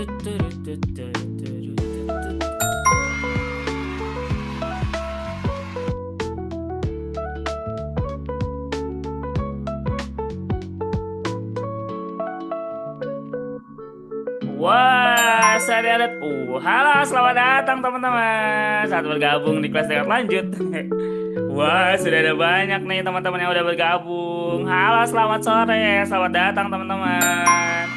Wah, saya lihat. Halo, selamat datang teman-teman. Saat bergabung di kelas tingkat lanjut. Wah, sudah ada banyak nih teman-teman yang udah bergabung. Halo, selamat sore. Selamat datang teman-teman.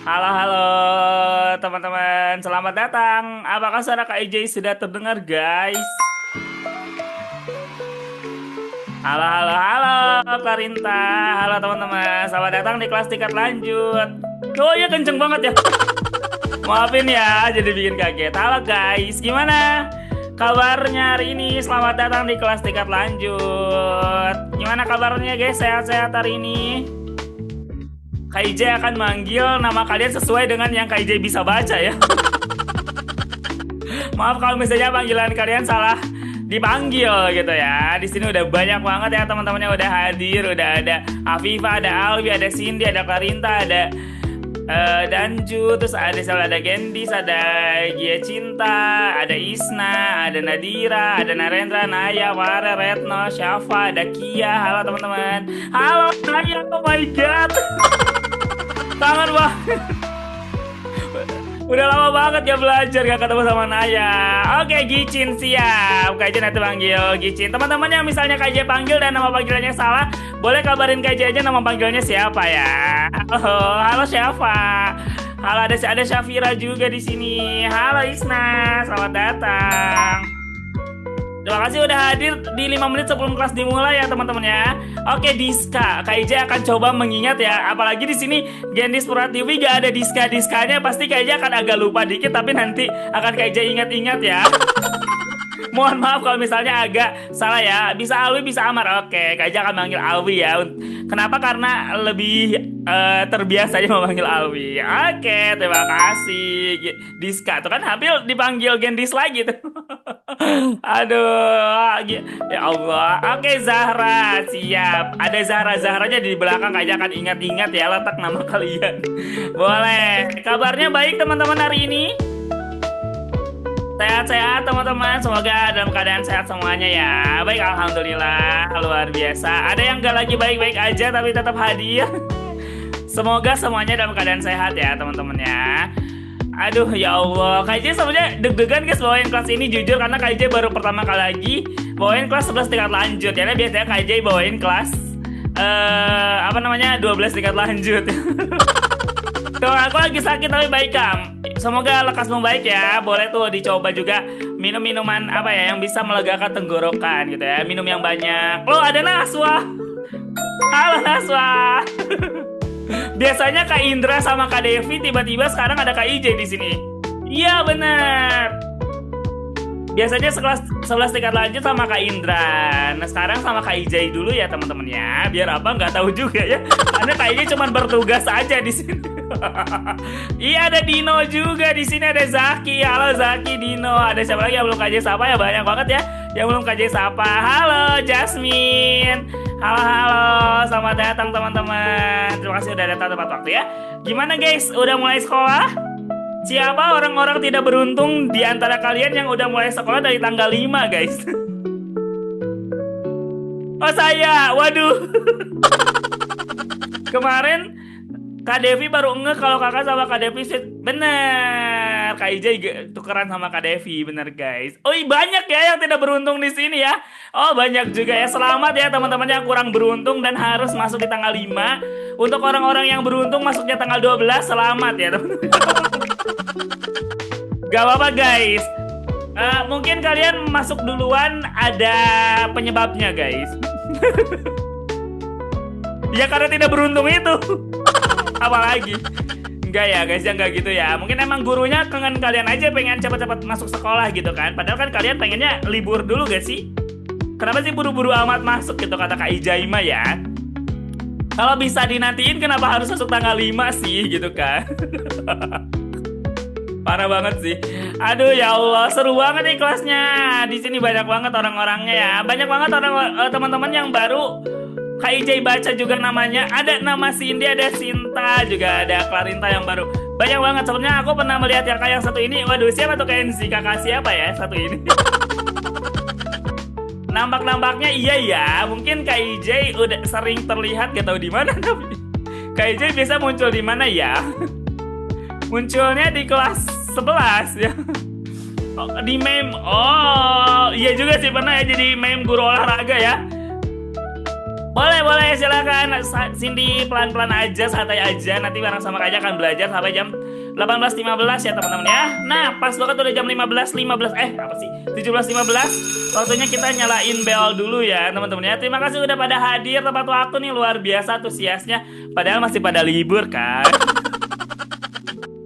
Halo, halo teman-teman. Selamat datang. Apakah suara Kak IJ sudah terdengar, guys? Halo, halo, halo, Karinta. Halo, teman-teman. Selamat datang di kelas tingkat lanjut. Oh iya, kenceng banget ya. Maafin ya, jadi bikin kaget. Halo, guys. Gimana kabarnya hari ini? Selamat datang di kelas tingkat lanjut. Gimana kabarnya, guys? Sehat-sehat hari ini? Kak IJ akan manggil nama kalian sesuai dengan yang Kak IJ bisa baca ya. Maaf kalau misalnya panggilan kalian salah dipanggil gitu ya. Di sini udah banyak banget ya teman-teman yang udah hadir. Udah ada Afifa, ada Alwi, ada Cindy, ada Karinta, ada Danju, terus ada Gendis, ada Gia Cinta, ada Isna, ada Nadira, ada Narendra, Naya, Wara, Retno, Syafa, ada Kia. Halo teman-teman. Halo Naya, oh my god. Tangan bang. Udah lama banget gak belajar, gak ketemu sama Naya. Oke, Gicin siap. Kak IJ nanti panggil Gicin. Teman-teman yang misalnya Kak IJ panggil dan nama panggilannya salah, boleh kabarin Kak IJ aja nama panggilnya siapa ya. Halo, halo siapa? Halo, ada Syafira juga di sini. Halo Isna, selamat datang. Terima kasih udah hadir di 5 menit sebelum kelas dimulai ya teman-teman ya. Oke, Diska, Kak IJ akan coba mengingat ya. Apalagi di sini Gendis Pratiwi gak ada diskanya, pasti Kak IJ akan agak lupa dikit, tapi nanti akan Kak IJ ingat-ingat ya. Mohon maaf kalau misalnya agak salah ya. Bisa Alwi, bisa Amar. Oke, Kak IJ akan manggil Alwi ya. Kenapa? Karena lebih terbiasa aja memanggil Alwi. Oke, terima kasih Diska. Tuh kan hampir dipanggil Gendis lagi tuh. Aduh, ya Allah. Oke, Zahra siap. Ada Zahranya di belakang, Kak IJ akan ingat-ingat ya, letak nama kalian. Boleh. Kabarnya baik teman-teman hari ini? Sehat-sehat teman-teman, semoga dalam keadaan sehat semuanya ya. Baik, alhamdulillah, luar biasa. Ada yang gak lagi baik-baik aja tapi tetap hadir. Semoga semuanya dalam keadaan sehat ya teman-teman ya. Aduh ya Allah, Kak IJ sebenarnya deg-degan guys bawain kelas ini, jujur, karena Kak IJ baru pertama kali lagi bawain kelas 11 tingkat lanjut ya. Biasanya Kak IJ bawain kelas 12 tingkat lanjut. Tuh, aku lagi sakit tapi baik Kam. Semoga lekas membaik ya. Boleh tuh dicoba juga minum-minuman apa ya yang bisa melegakan tenggorokan gitu ya. Minum yang banyak. Oh, ada Naswa. Halo Naswa. Biasanya Kak Indra sama Kak Devi, tiba-tiba sekarang ada Kak IJ di sini. Iya benar. Biasanya sekelas 11 tingkat lanjut sama Kak Indra. Nah sekarang sama Kak IJ dulu ya teman-teman ya. Biar apa nggak tahu juga ya. Karena Kak IJ cuma bertugas aja di sini. Iya, ada Dino juga di sini, ada Zaki. Halo Zaki, Dino. Ada siapa lagi yang belum KJ sapa ya? Banyak banget ya yang belum KJ sapa. Halo Jasmine. Halo, halo. Selamat datang teman-teman. Terima kasih udah datang tepat waktu ya. Gimana guys? Udah mulai sekolah? Siapa orang-orang tidak beruntung di antara kalian yang udah mulai sekolah dari tanggal 5 guys? Oh saya, waduh. Kemarin Kak Devi baru kalau kakak sama Kak Devi bener. Kak IJ tukeran sama Kak Devi, bener guys. Oh banyak ya yang tidak beruntung di sini ya. Oh banyak juga ya. Selamat ya teman-teman yang kurang beruntung dan harus masuk di tanggal 5. Untuk orang-orang yang beruntung masuknya tanggal 12, selamat ya teman-teman. Gak apa-apa guys. Mungkin kalian masuk duluan ada penyebabnya guys. Ya karena tidak beruntung itu. Apalagi enggak ya guys, ya enggak gitu ya. Mungkin emang gurunya kangen kalian aja, pengen cepat-cepat masuk sekolah gitu kan. Padahal kan kalian pengennya libur dulu gak sih? Kenapa sih buru-buru amat masuk gitu, kata Kak Ijaima ya. Kalau bisa dinantiin kenapa harus masuk tanggal 5 sih gitu kan. Parah banget sih. Aduh ya Allah, seru banget nih kelasnya. Di sini banyak banget orang-orangnya ya. Banyak banget orang teman-teman yang baru Kak Ijay baca juga namanya. Ada nama Cindy, ada Sinta, juga ada Clarinta yang baru. Banyak banget. Sebenarnya aku pernah melihat yang kayak yang satu ini. Waduh, siapa tuh Kenzi? Kakak siapa ya satu ini? Nampak-nampaknya iya ya. Mungkin Kak Ijay udah sering terlihat gak tahu di mana tapi. Kak Ijay biasa muncul di mana ya? Munculnya di kelas 11 ya. Oh, di meme. Oh, iya juga sih pernah ya jadi meme guru olahraga ya. Boleh, boleh, silakan. Cindy pelan-pelan aja, santai aja. Nanti bareng sama Kak Aja akan belajar sampai jam 18.15 ya teman-teman ya. Nah, pas banget udah jam 15.15. Apa sih? 17.15. Waktunya kita nyalain bel dulu ya teman-teman ya. Terima kasih udah pada hadir tepat waktu nih, luar biasa antusiasnya. Padahal masih pada libur kan.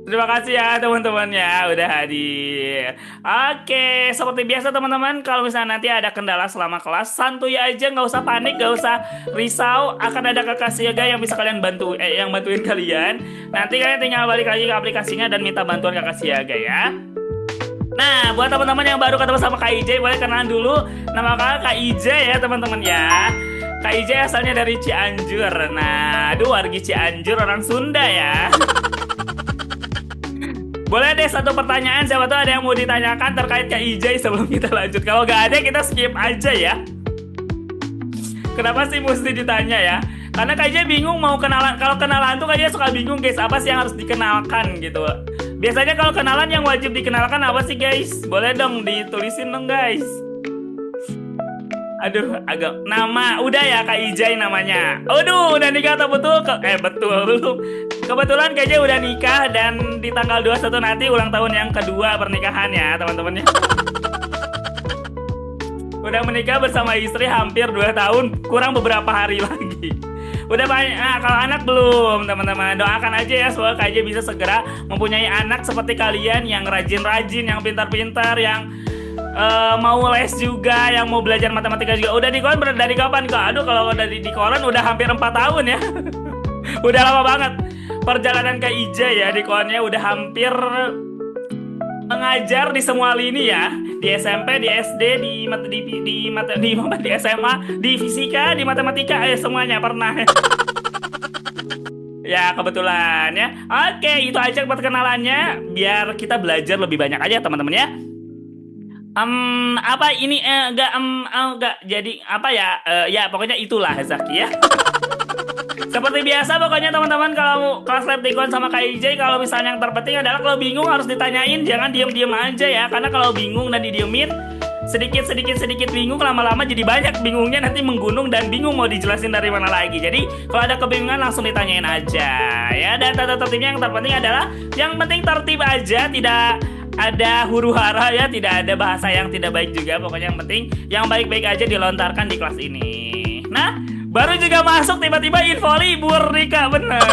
Terima kasih ya teman-teman ya udah hadir. Oke, seperti biasa teman-teman, kalau misalnya nanti ada kendala selama kelas, santuy aja, nggak usah panik, nggak usah risau. Akan ada kakak siaga yang bisa kalian bantu, yang bantuin kalian. Nanti kalian tinggal balik lagi ke aplikasinya dan minta bantuan kakak siaga ya. Nah, buat teman-teman yang baru ketemu sama Kak Ijay, boleh kenalan dulu. Nama kakak Kak Ijay ya teman-teman ya. Kak Ijay asalnya dari Cianjur. Nah, aduh wargi Cianjur orang Sunda ya. Boleh deh satu pertanyaan, siapa tuh ada yang mau ditanyakan terkait Kak Ijay sebelum kita lanjut. Kalau nggak ada kita skip aja ya. Kenapa sih mesti ditanya ya? Karena Kak Ijay bingung mau kenalan. Kalau kenalan tuh Kak Ijay suka bingung guys, apa sih yang harus dikenalkan gitu. Biasanya kalau kenalan yang wajib dikenalkan apa sih guys? Boleh dong ditulisin dong guys. Aduh, agak nama udah ya Kak Ijay namanya. Aduh, udah nikah atau betul? Betul belum. Kebetulan kayaknya udah nikah dan di tanggal 21 nanti ulang tahun yang kedua pernikahan ya teman-teman ya. Udah menikah bersama istri hampir 2 tahun, kurang beberapa hari lagi. Udah banyak, nah kalau anak belum teman-teman. Doakan aja ya semoga Kak Ijay bisa segera mempunyai anak seperti kalian yang rajin-rajin, yang pintar-pintar, yang mau les juga, yang mau belajar matematika juga. Udah di koran dari kapan kok? Aduh kalau udah di koran udah hampir 4 tahun ya. Udah lama banget. Perjalanan Kak Ijay ya di korannya udah hampir mengajar di semua lini ya. Di SMP, di SD, di SMA, di fisika, di matematika, semuanya pernah. Ya kebetulan ya. Oke, itu aja perkenalannya biar kita belajar lebih banyak aja teman-teman ya. Apa ini enggak jadi apa ya? Ya pokoknya itulah Zaki ya. Seperti biasa pokoknya teman-teman kalau kelas Leptikon sama Kak Ijay, kalau misalnya yang terpenting adalah kalau bingung harus ditanyain, jangan diem-diem aja ya. Karena kalau bingung dan didiemin sedikit bingung, lama-lama jadi banyak bingungnya, nanti menggunung dan bingung mau dijelasin dari mana lagi. Jadi kalau ada kebingungan langsung ditanyain aja ya. Dan tata tertibnya yang terpenting adalah yang penting tertib aja, tidak ada huru hara ya, tidak ada bahasa yang tidak baik juga. Pokoknya yang penting yang baik-baik aja dilontarkan di kelas ini. Nah, baru juga masuk tiba-tiba info libur nih Kak, bener.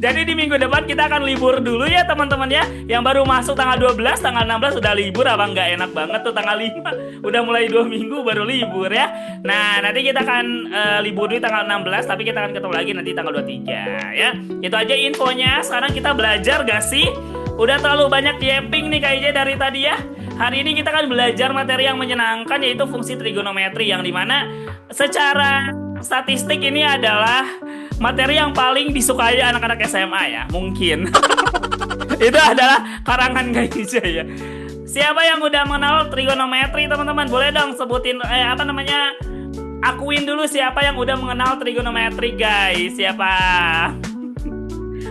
Jadi di minggu depan kita akan libur dulu ya teman-teman ya. Yang baru masuk tanggal 12, tanggal 16 udah libur, apa nggak enak banget tuh tanggal 5. Udah mulai 2 minggu baru libur ya. Nah nanti kita akan libur di tanggal 16, tapi kita akan ketemu lagi nanti tanggal 23 ya. Itu aja infonya. Sekarang kita belajar gak sih? Udah terlalu banyak yapping nih kayaknya dari tadi ya. Hari ini kita akan belajar materi yang menyenangkan, yaitu fungsi trigonometri, yang dimana secara statistik ini adalah materi yang paling disukai anak-anak SMA ya, mungkin. Itu adalah karangan Kak Ijay ya. Siapa yang udah mengenal trigonometri teman-teman? Boleh dong sebutin akuin dulu siapa yang udah mengenal trigonometri guys. Siapa?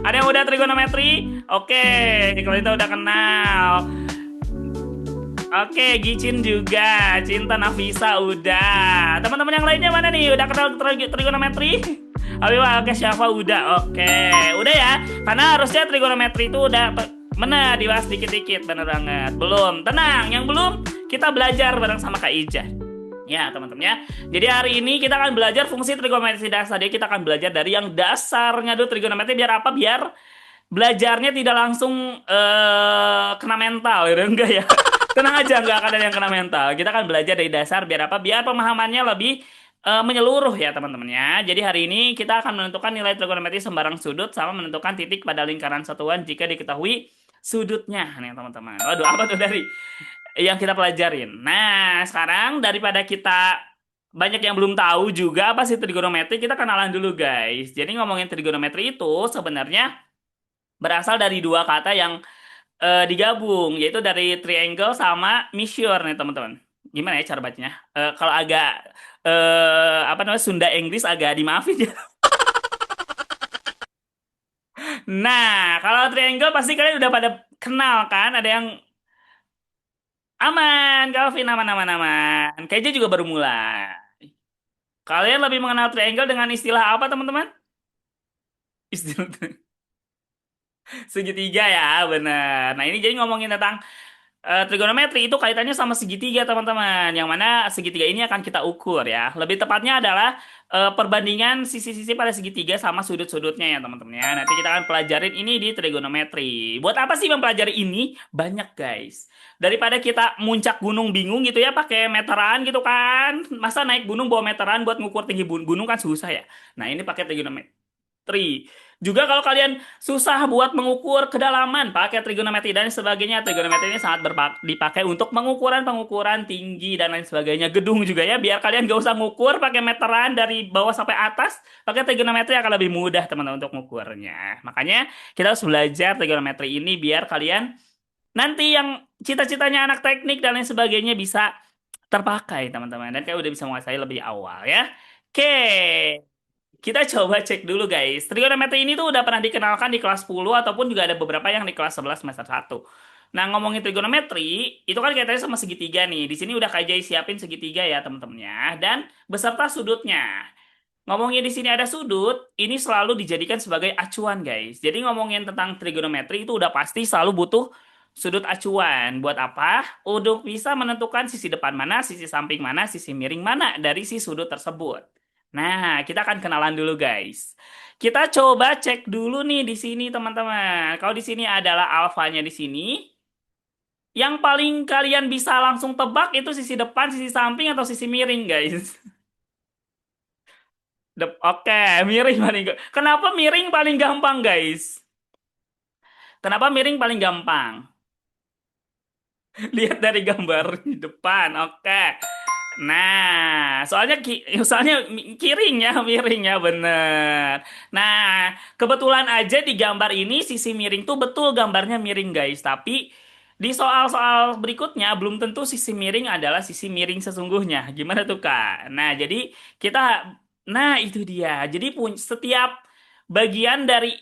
Ada yang udah trigonometri? Oke, kalau itu udah kenal. Oke, Gicin juga, Cinta Nafisa udah. Teman-teman yang lainnya mana nih? Udah kenal trigonometri? Oke, Syafa udah. Oke, udah ya. Karena harusnya trigonometri itu udah bener dibahas dikit-dikit, bener banget. Belum, tenang. Yang belum, kita belajar bareng sama Kak Ija. Ya, teman-teman ya. Jadi hari ini kita akan belajar fungsi trigonometri dasar. Jadi kita akan belajar dari yang dasarnya dulu trigonometri. Biar apa? Biar belajarnya tidak langsung kena mental, gitu enggak ya? Tenang aja, nggak akan ada yang kena mental. Kita akan belajar dari dasar, biar apa? Biar pemahamannya lebih menyeluruh ya teman-teman ya. Jadi hari ini kita akan menentukan nilai trigonometri sembarang sudut sama menentukan titik pada lingkaran satuan jika diketahui sudutnya nih teman-teman. Waduh, apa tuh dari yang kita pelajarin? Nah, sekarang daripada kita banyak yang belum tahu juga apa sih trigonometri. Kita kenalan dulu guys. Jadi ngomongin trigonometri itu sebenarnya berasal dari dua kata yang digabung, yaitu dari triangle sama measure nih teman-teman. Gimana ya cara bacanya? Kalau agak apa namanya Sunda Inggris agak dimaafin ya. Nah, kalau triangle pasti kalian udah pada kenal kan? Ada yang aman, Calvin aman aman aman. Kayaknya juga baru mulai. Kalian lebih mengenal triangle dengan istilah apa teman-teman? Istilah segitiga ya, bener. Nah ini jadi ngomongin tentang trigonometri itu kaitannya sama segitiga teman-teman. Yang mana segitiga ini akan kita ukur ya. Lebih tepatnya adalah perbandingan sisi-sisi pada segitiga sama sudut-sudutnya ya teman-teman ya. Nanti kita akan pelajarin ini di trigonometri. Buat apa sih mempelajari ini? Banyak guys. Daripada kita muncak gunung bingung gitu ya pakai meteran gitu kan. Masa naik gunung bawa meteran buat ngukur tinggi gunung kan susah ya. Nah ini pakai trigonometri. Juga kalau kalian susah buat mengukur kedalaman, pakai trigonometri dan sebagainya. Trigonometri ini sangat dipakai untuk pengukuran-pengukuran tinggi dan lain sebagainya. Gedung juga ya, biar kalian gak usah ngukur pakai meteran dari bawah sampai atas. Pakai trigonometri akan lebih mudah teman-teman untuk mengukurnya. Makanya kita harus belajar trigonometri ini biar kalian nanti yang cita-citanya anak teknik dan lain sebagainya bisa terpakai teman-teman. Dan kayak udah bisa menguasai lebih awal ya. Oke. Kita coba cek dulu guys. Trigonometri ini tuh udah pernah dikenalkan di kelas 10 ataupun juga ada beberapa yang di kelas 11 semester 1. Nah, ngomongin trigonometri, itu kan kaitannya sama segitiga nih. Di sini udah Kak Jai siapin segitiga ya, teman-temannya. Dan beserta sudutnya. Ngomongin di sini ada sudut, ini selalu dijadikan sebagai acuan, guys. Jadi ngomongin tentang trigonometri itu udah pasti selalu butuh sudut acuan. Buat apa? Untuk bisa menentukan sisi depan mana, sisi samping mana, sisi miring mana dari si sudut tersebut. Nah, kita akan kenalan dulu, guys. Kita coba cek dulu nih di sini, teman-teman. Kalau di sini adalah alfanya di sini, yang paling kalian bisa langsung tebak itu sisi depan, sisi samping, atau sisi miring, guys. Oke, miring paling Kenapa miring paling gampang, guys? Kenapa miring paling gampang? Lihat dari gambar di depan. Oke. Nah, soalnya kiring ya, miring ya, bener. Nah, kebetulan aja di gambar ini sisi miring tuh betul gambarnya miring guys. Tapi di soal-soal berikutnya belum tentu sisi miring adalah sisi miring sesungguhnya. Gimana tuh Kak? Nah, jadi kita, nah itu dia. Jadi setiap bagian dari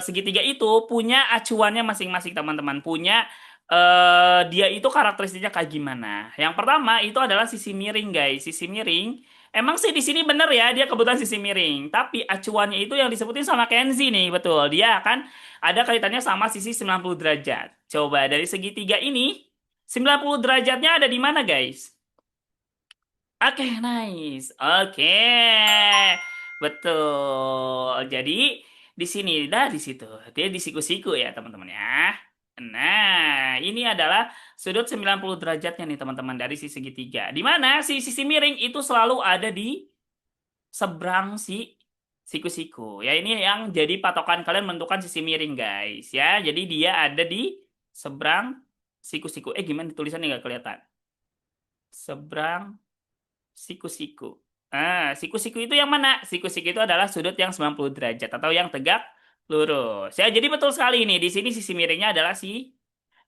segitiga itu punya acuannya masing-masing teman-teman. Punya dia itu karakteristiknya kayak gimana? Yang pertama itu adalah sisi miring, guys. Sisi miring. Emang sih di sini bener ya, dia kebetulan sisi miring. Tapi acuannya itu yang disebutin sama Kenzi nih, betul. Dia akan ada kaitannya sama sisi 90 derajat. Coba dari segitiga ini, 90 derajatnya ada di mana, guys? Oke, nice. Oke. Betul. Jadi di sini dah di situ. Dia di siku-siku ya, teman-teman ya. Nah, ini adalah sudut 90 derajatnya nih, teman-teman, dari sisi segitiga. Di mana si sisi miring itu selalu ada di seberang si siku-siku. Ya, ini yang jadi patokan kalian menentukan sisi miring, guys, ya. Jadi dia ada di seberang siku-siku. Gimana tulisannya nggak kelihatan? Seberang siku-siku. Siku-siku itu yang mana? Siku-siku itu adalah sudut yang 90 derajat atau yang tegak lurus. Ya, jadi betul sekali ini. Di sini sisi miringnya adalah si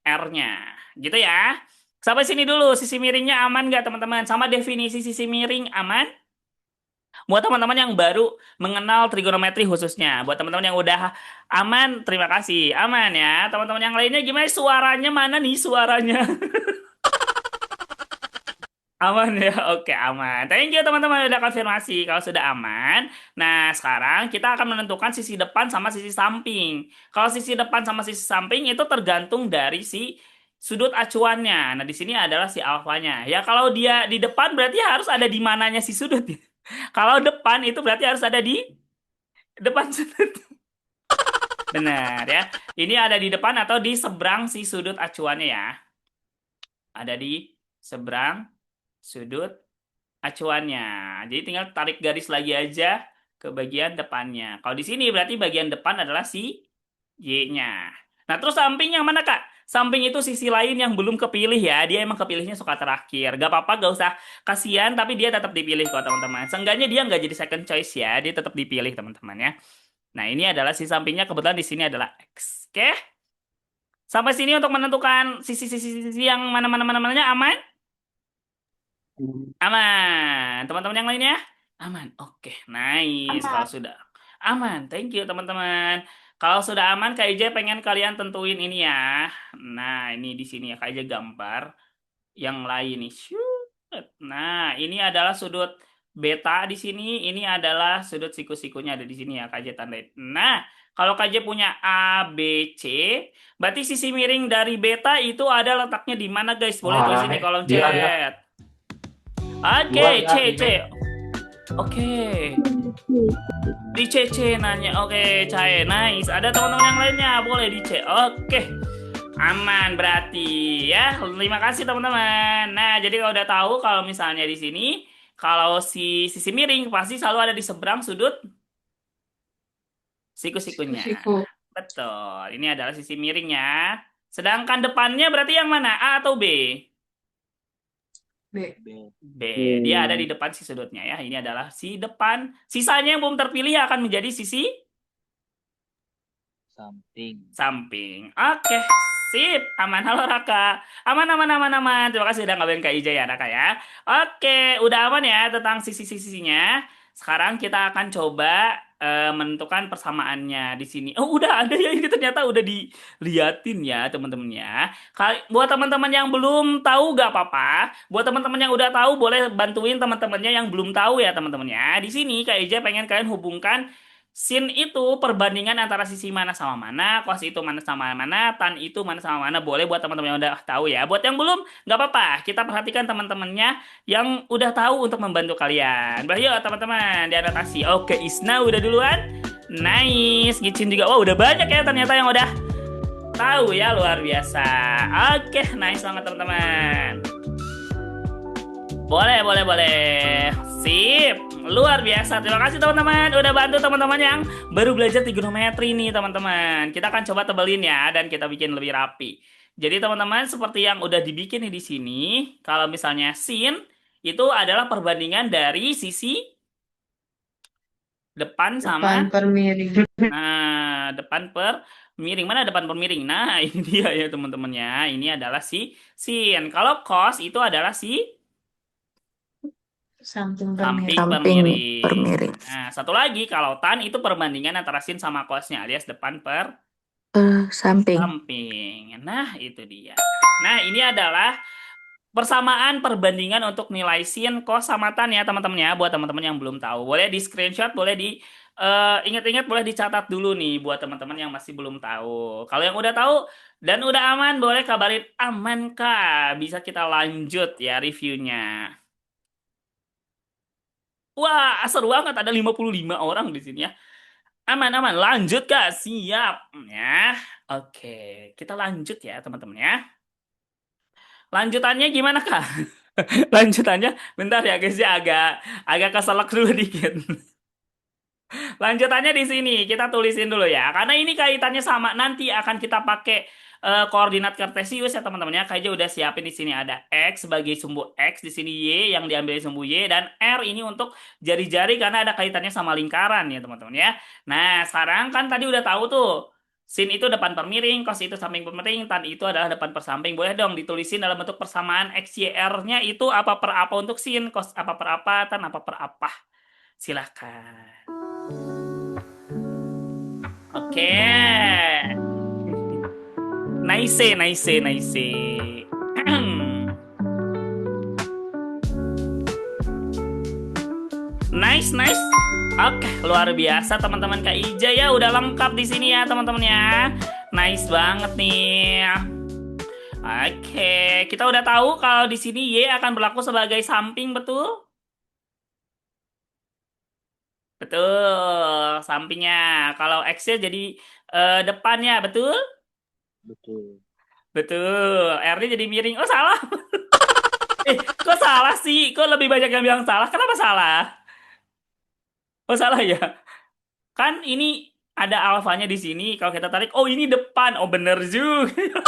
R-nya. Gitu ya. Sampai sini dulu. Sisi miringnya aman nggak, teman-teman? Sama definisi sisi miring aman? Buat teman-teman yang baru mengenal trigonometri khususnya. Buat teman-teman yang udah aman, terima kasih. Aman ya. Teman-teman yang lainnya gimana? Suaranya mana nih suaranya? Aman ya, oke aman. Thank you teman-teman udah konfirmasi kalau sudah aman. Nah sekarang kita akan menentukan sisi depan sama sisi samping. Kalau sisi depan sama sisi samping itu tergantung dari si sudut acuannya. Nah di sini adalah si alfanya. Ya kalau dia di depan berarti harus ada di mananya si sudut. Kalau depan itu berarti harus ada di depan sudut. Benar ya. Ini ada di depan atau di seberang si sudut acuannya ya. Ada di seberang sudut acuannya. Jadi tinggal tarik garis lagi aja ke bagian depannya. Kalau di sini berarti bagian depan adalah si Y-nya. Nah, terus samping yang mana, Kak? Samping itu sisi lain yang belum kepilih ya. Dia emang kepilihnya suka terakhir. Gak apa-apa, gak usah kasihan, tapi dia tetap dipilih kok teman-teman. Seenggaknya dia nggak jadi second choice ya. Dia tetap dipilih teman-teman ya. Nah ini adalah si sampingnya, kebetulan di sini adalah X. Oke? Sampai sini untuk menentukan sisi-sisi yang mana-mana-mana-mananya aman? Aman. Teman-teman yang lainnya? Aman. Oke, nice. Kalau Aman. sudah aman, thank you teman-teman. Kalau sudah aman, Kak Ija pengen kalian tentuin ini ya. Nah, ini di sini ya, Kak Ija gambar yang lain nih. Shoot. Nah, ini adalah sudut beta di sini. Ini adalah sudut siku-sikunya ada di sini ya, Kak Ija tandain. Nah, kalau Kak Ija punya A, B, C, berarti sisi miring dari beta itu ada letaknya di mana, guys? Boleh tulis Wah, ini kolom dia dia chat. Oke, dua dia C, C. ini. Oke. Di C, C nanya. Oke, Cae. Nice. Ada teman-teman yang lainnya? Boleh di C. Oke. Aman berarti ya. Terima kasih teman-teman. Nah, jadi kalau udah tahu kalau misalnya di sini kalau si sisi miring pasti selalu ada di seberang sudut siku-sikunya. Siku-siku. Betul. Ini adalah sisi miringnya. Sedangkan depannya berarti yang mana? A atau B? B. B. Dia ada di depan si sudutnya ya. Ini adalah si depan. Sisanya yang belum terpilih akan menjadi sisi Samping. samping. Oke, sip. Aman. Halo Raka. Aman, aman, aman, aman. Terima kasih udah ngabarin Kak Ija ya Raka ya. Oke, udah aman ya tentang sisi-sisinya. Sekarang kita akan coba menentukan persamaannya di sini. Oh, udah ada ya ini ternyata udah diliatin ya teman-teman ya. Buat teman-teman yang belum tahu gak apa-apa. Buat teman-teman yang udah tahu boleh bantuin teman-temannya yang belum tahu ya teman-teman ya. Di sini Kak Ija pengen kalian hubungkan sin itu perbandingan antara sisi mana sama mana, cos itu mana sama mana, tan itu mana sama mana. Boleh buat teman-teman yang udah tahu ya. Buat yang belum, nggak apa-apa. Kita perhatikan teman-temannya yang udah tahu untuk membantu kalian. Yuk teman-teman, dianotasi. Oke, Isna udah duluan. Nice. Gicin juga. Wah, udah banyak ya ternyata yang udah tahu ya. Luar biasa. Oke, nice banget teman-teman. Boleh, boleh, boleh. Sip. Luar biasa. Terima kasih teman-teman. Udah bantu teman-teman yang baru belajar trigonometri nih teman-teman. Kita akan coba tebelin ya dan kita bikin lebih rapi. Jadi teman-teman seperti yang udah dibikin nih di sini. Kalau misalnya sin itu adalah perbandingan dari sisi depan Depan sama per miring. depan per miring. Mana depan per miring? Nah, ini dia ya teman-temannya. Ini adalah si sin. Kalau cos itu adalah si Samping per samping miring. per Samping per miring. miring. Nah, satu lagi kalau tan itu perbandingan antara sin sama cosnya alias depan per Samping. samping. Nah, itu dia. Nah, ini adalah persamaan perbandingan untuk nilai sin, cos, sama tan ya teman-teman ya. Buat teman-teman yang belum tahu. Boleh di screenshot, boleh di ingat-ingat, boleh dicatat dulu nih buat teman-teman yang masih belum tahu. Kalau yang udah tahu dan udah aman, boleh kabarin aman kah? Bisa kita lanjut ya reviewnya. Wah, seru banget ada 55 orang di sini ya. Aman, aman. Lanjut, Kak. Siap. Ya. Oke. Kita lanjut ya, teman-teman ya. Lanjutannya gimana, Kak? Lanjutannya, bentar ya, guys. Ya, agak agak keselak dulu dikit. Lanjutannya di sini. Kita tulisin dulu ya. Karena ini kaitannya sama. Nanti akan kita pakai koordinat kartesius ya, teman-teman ya. Kayaknya udah siapin di sini ada X sebagai sumbu X. Di sini Y yang diambil sumbu Y. Dan R ini untuk jari-jari karena ada kaitannya sama lingkaran ya, teman-teman ya. Nah, sekarang kan tadi udah tahu tuh. Sin itu depan per miring, cos itu samping per miring, tan itu adalah depan per samping. Boleh dong ditulisin dalam bentuk persamaan X, Y, R-nya itu apa per apa untuk sin, cos apa per apa, tan apa per apa. Silahkan. Oke. Nice, nice, nice. Nice, nice. Oke, luar biasa teman-teman Kak Ija ya, udah lengkap di sini ya teman-teman ya. Nice banget nih. Oke, kita udah tahu kalau di sini Y akan berlaku sebagai samping, betul? Betul, sampingnya. Kalau X-nya jadi depannya, betul? Betul. Betul. R-nya jadi miring. Oh, salah. Kok salah sih? Kok lebih banyak yang bilang salah? Kenapa salah? Oh, salah ya. Kan ini ada alfanya di sini. Kalau kita tarik, oh ini depan. Oh, bener juga.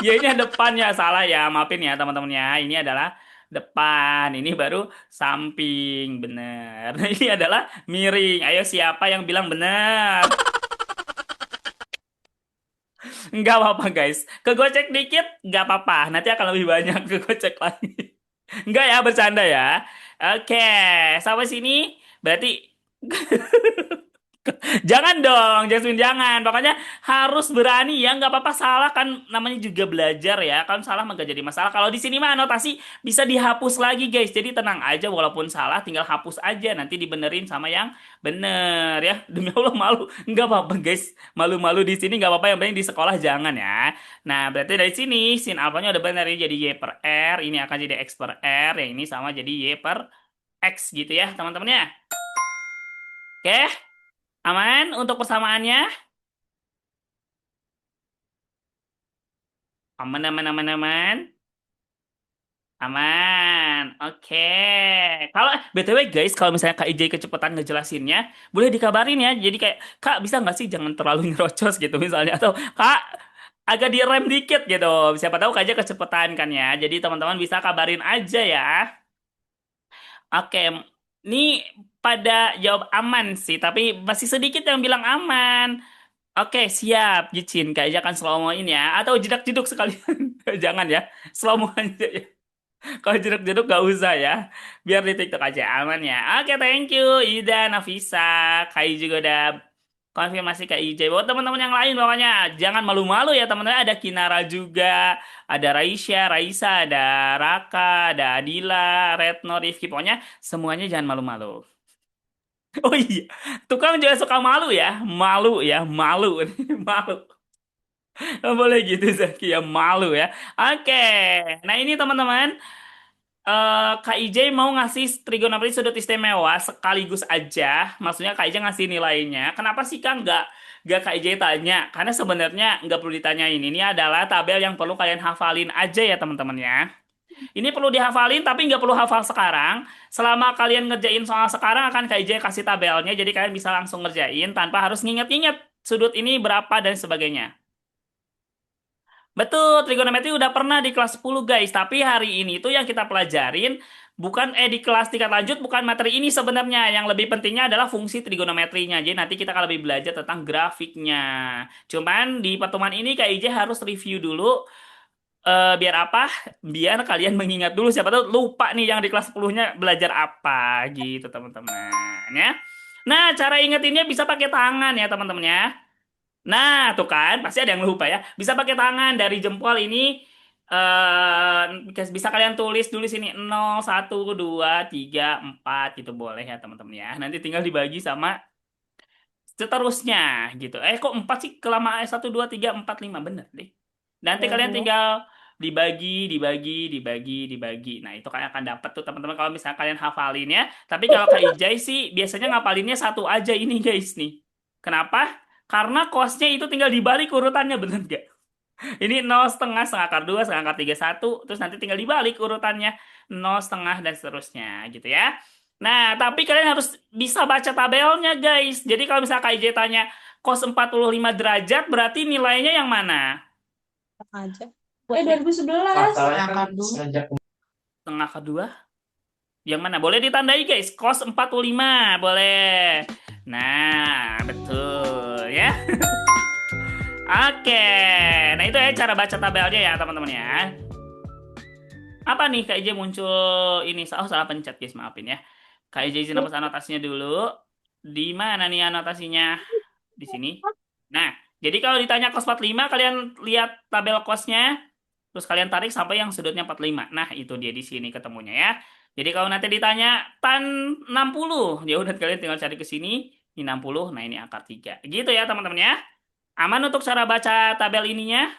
Ya ini depannya salah ya, maafin ya teman-teman ya. Ini adalah depan, ini baru samping, bener. Nah, ini adalah miring. Ayo siapa yang bilang bener? Nggak apa-apa guys. Kegocek dikit, nggak apa-apa. Nanti akan lebih banyak kegocek lagi. Nggak ya, bercanda ya. Oke, sampai sini berarti jangan dong, Jasmine jangan. Pokoknya harus berani ya, nggak apa-apa salah kan namanya juga belajar ya. Kan salah mah nggak jadi masalah. Kalau di sini mah anotasi bisa dihapus lagi guys. Jadi tenang aja walaupun salah tinggal hapus aja nanti dibenerin sama yang bener ya. Demi Allah malu. Nggak apa-apa guys. Malu-malu di sini nggak apa-apa yang penting di sekolah jangan ya. Nah, berarti dari sini sin alfanya udah bener ini jadi Y per R, ini akan jadi X per R, yang ini sama jadi Y per X gitu ya, teman-teman ya. Oke, aman untuk persamaannya? Aman, aman, aman, aman. Aman. Oke. Kalau BTW guys, kalau misalnya Kak IJ kecepatan ngejelasinnya, boleh dikabarin ya. Jadi kayak, Kak bisa nggak sih jangan terlalu ngerocos gitu misalnya. Atau Kak agak direm dikit gitu. Siapa tahu Kak IJ kecepatan kan ya. Jadi teman-teman bisa kabarin aja ya. Oke. Ini pada jawab aman sih, tapi masih sedikit yang bilang aman. Oke, siap. Jicin, Kak IJ akan slow-moin ya. Atau jedak-jeduk sekalian. Jangan ya. Slow-mo aja ya. Kalau jeruk-jeruk gak usah ya. Biar di TikTok aja aman ya. Oke, thank you. Ida, Nafisa, Kai juga udah konfirmasi ke IJ. Buat teman-teman yang lain pokoknya jangan malu-malu ya teman-teman. Ada Kinara juga, ada Raisya, Raisa, ada Raka, ada Adila, Retno, Rifki. Pokoknya semuanya jangan malu-malu. Oh iya, tukang juga suka malu ya. Malu ya, malu. Malu. Nggak boleh gitu Zaki ya, malu ya. Oke, nah ini teman-teman. Kak IJ mau ngasih trigonometri sudut istimewa sekaligus aja. Maksudnya Kak IJ ngasih nilainya. Kenapa sih Kak nggak Kak IJ tanya? Karena sebenarnya nggak perlu ditanyain. Ini adalah tabel yang perlu kalian hafalin aja ya teman-teman ya. Ini perlu dihafalin tapi nggak perlu hafal sekarang. Selama kalian ngerjain soal sekarang akan Kak IJ kasih tabelnya. Jadi kalian bisa langsung ngerjain tanpa harus nginget-nginget sudut ini berapa dan sebagainya. Betul, trigonometri udah pernah di kelas 10 guys, tapi hari ini tuh yang kita pelajarin bukan di kelas tingkat lanjut bukan materi ini sebenarnya. Yang lebih pentingnya adalah fungsi trigonometrinya. Jadi nanti kita akan lebih belajar tentang grafiknya. Cuman di pertemuan ini Kak IJ harus review dulu biar apa? Biar kalian mengingat dulu siapa tahu lupa nih yang di kelas 10-nya belajar apa gitu teman-teman ya. Nah, cara ingetinnya bisa pakai tangan ya teman-teman ya. Nah, tuh kan, pasti ada yang lupa ya. Bisa pakai tangan dari jempol ini bisa kalian tulis dulu sini 0, 1, 2, 3, 4 gitu boleh ya teman-teman ya. Nanti tinggal dibagi sama seterusnya gitu. Kok 4 sih kelamaan 1, 2, 3, 4, 5 bener deh. Nanti kalian tinggal dibagi, dibagi, dibagi, dibagi. Nah, itu kalian akan dapat tuh teman-teman kalau misalnya kalian hafalin ya. Tapi kalau Kak Ijai sih biasanya ngapalinnya satu aja ini guys nih. Kenapa? Karena kosnya itu tinggal dibalik urutannya, bener nggak? Ini 0,5, setengah akar 2, setengah akar 3, 1. Terus nanti tinggal dibalik urutannya. 0,5 dan seterusnya gitu ya. Nah, tapi kalian harus bisa baca tabelnya guys. Jadi kalau misalnya KIJ tanya cos 45 derajat, berarti nilainya yang mana? Aja. 2011. Setengah akar 2? Yang mana? Boleh ditandai guys. Cos 45, boleh. Nah, betul ya. Oke, nah itu ya cara baca tabelnya ya teman-teman ya. Apa nih Kak IJ muncul ini? Oh salah pencet guys, maafin ya. Kak IJ izin hapus anotasinya dulu. Di mana nih anotasinya? Di sini. Nah, jadi kalau ditanya cos 45, kalian lihat tabel cosnya, terus kalian tarik sampai yang sudutnya 45. Nah, itu dia di sini ketemunya ya. Jadi kalau nanti ditanya tan 60, ya udah kalian tinggal cari ke sini, ini 60, nah ini akar 3. Gitu ya teman-teman ya. Aman untuk cara baca tabel ininya?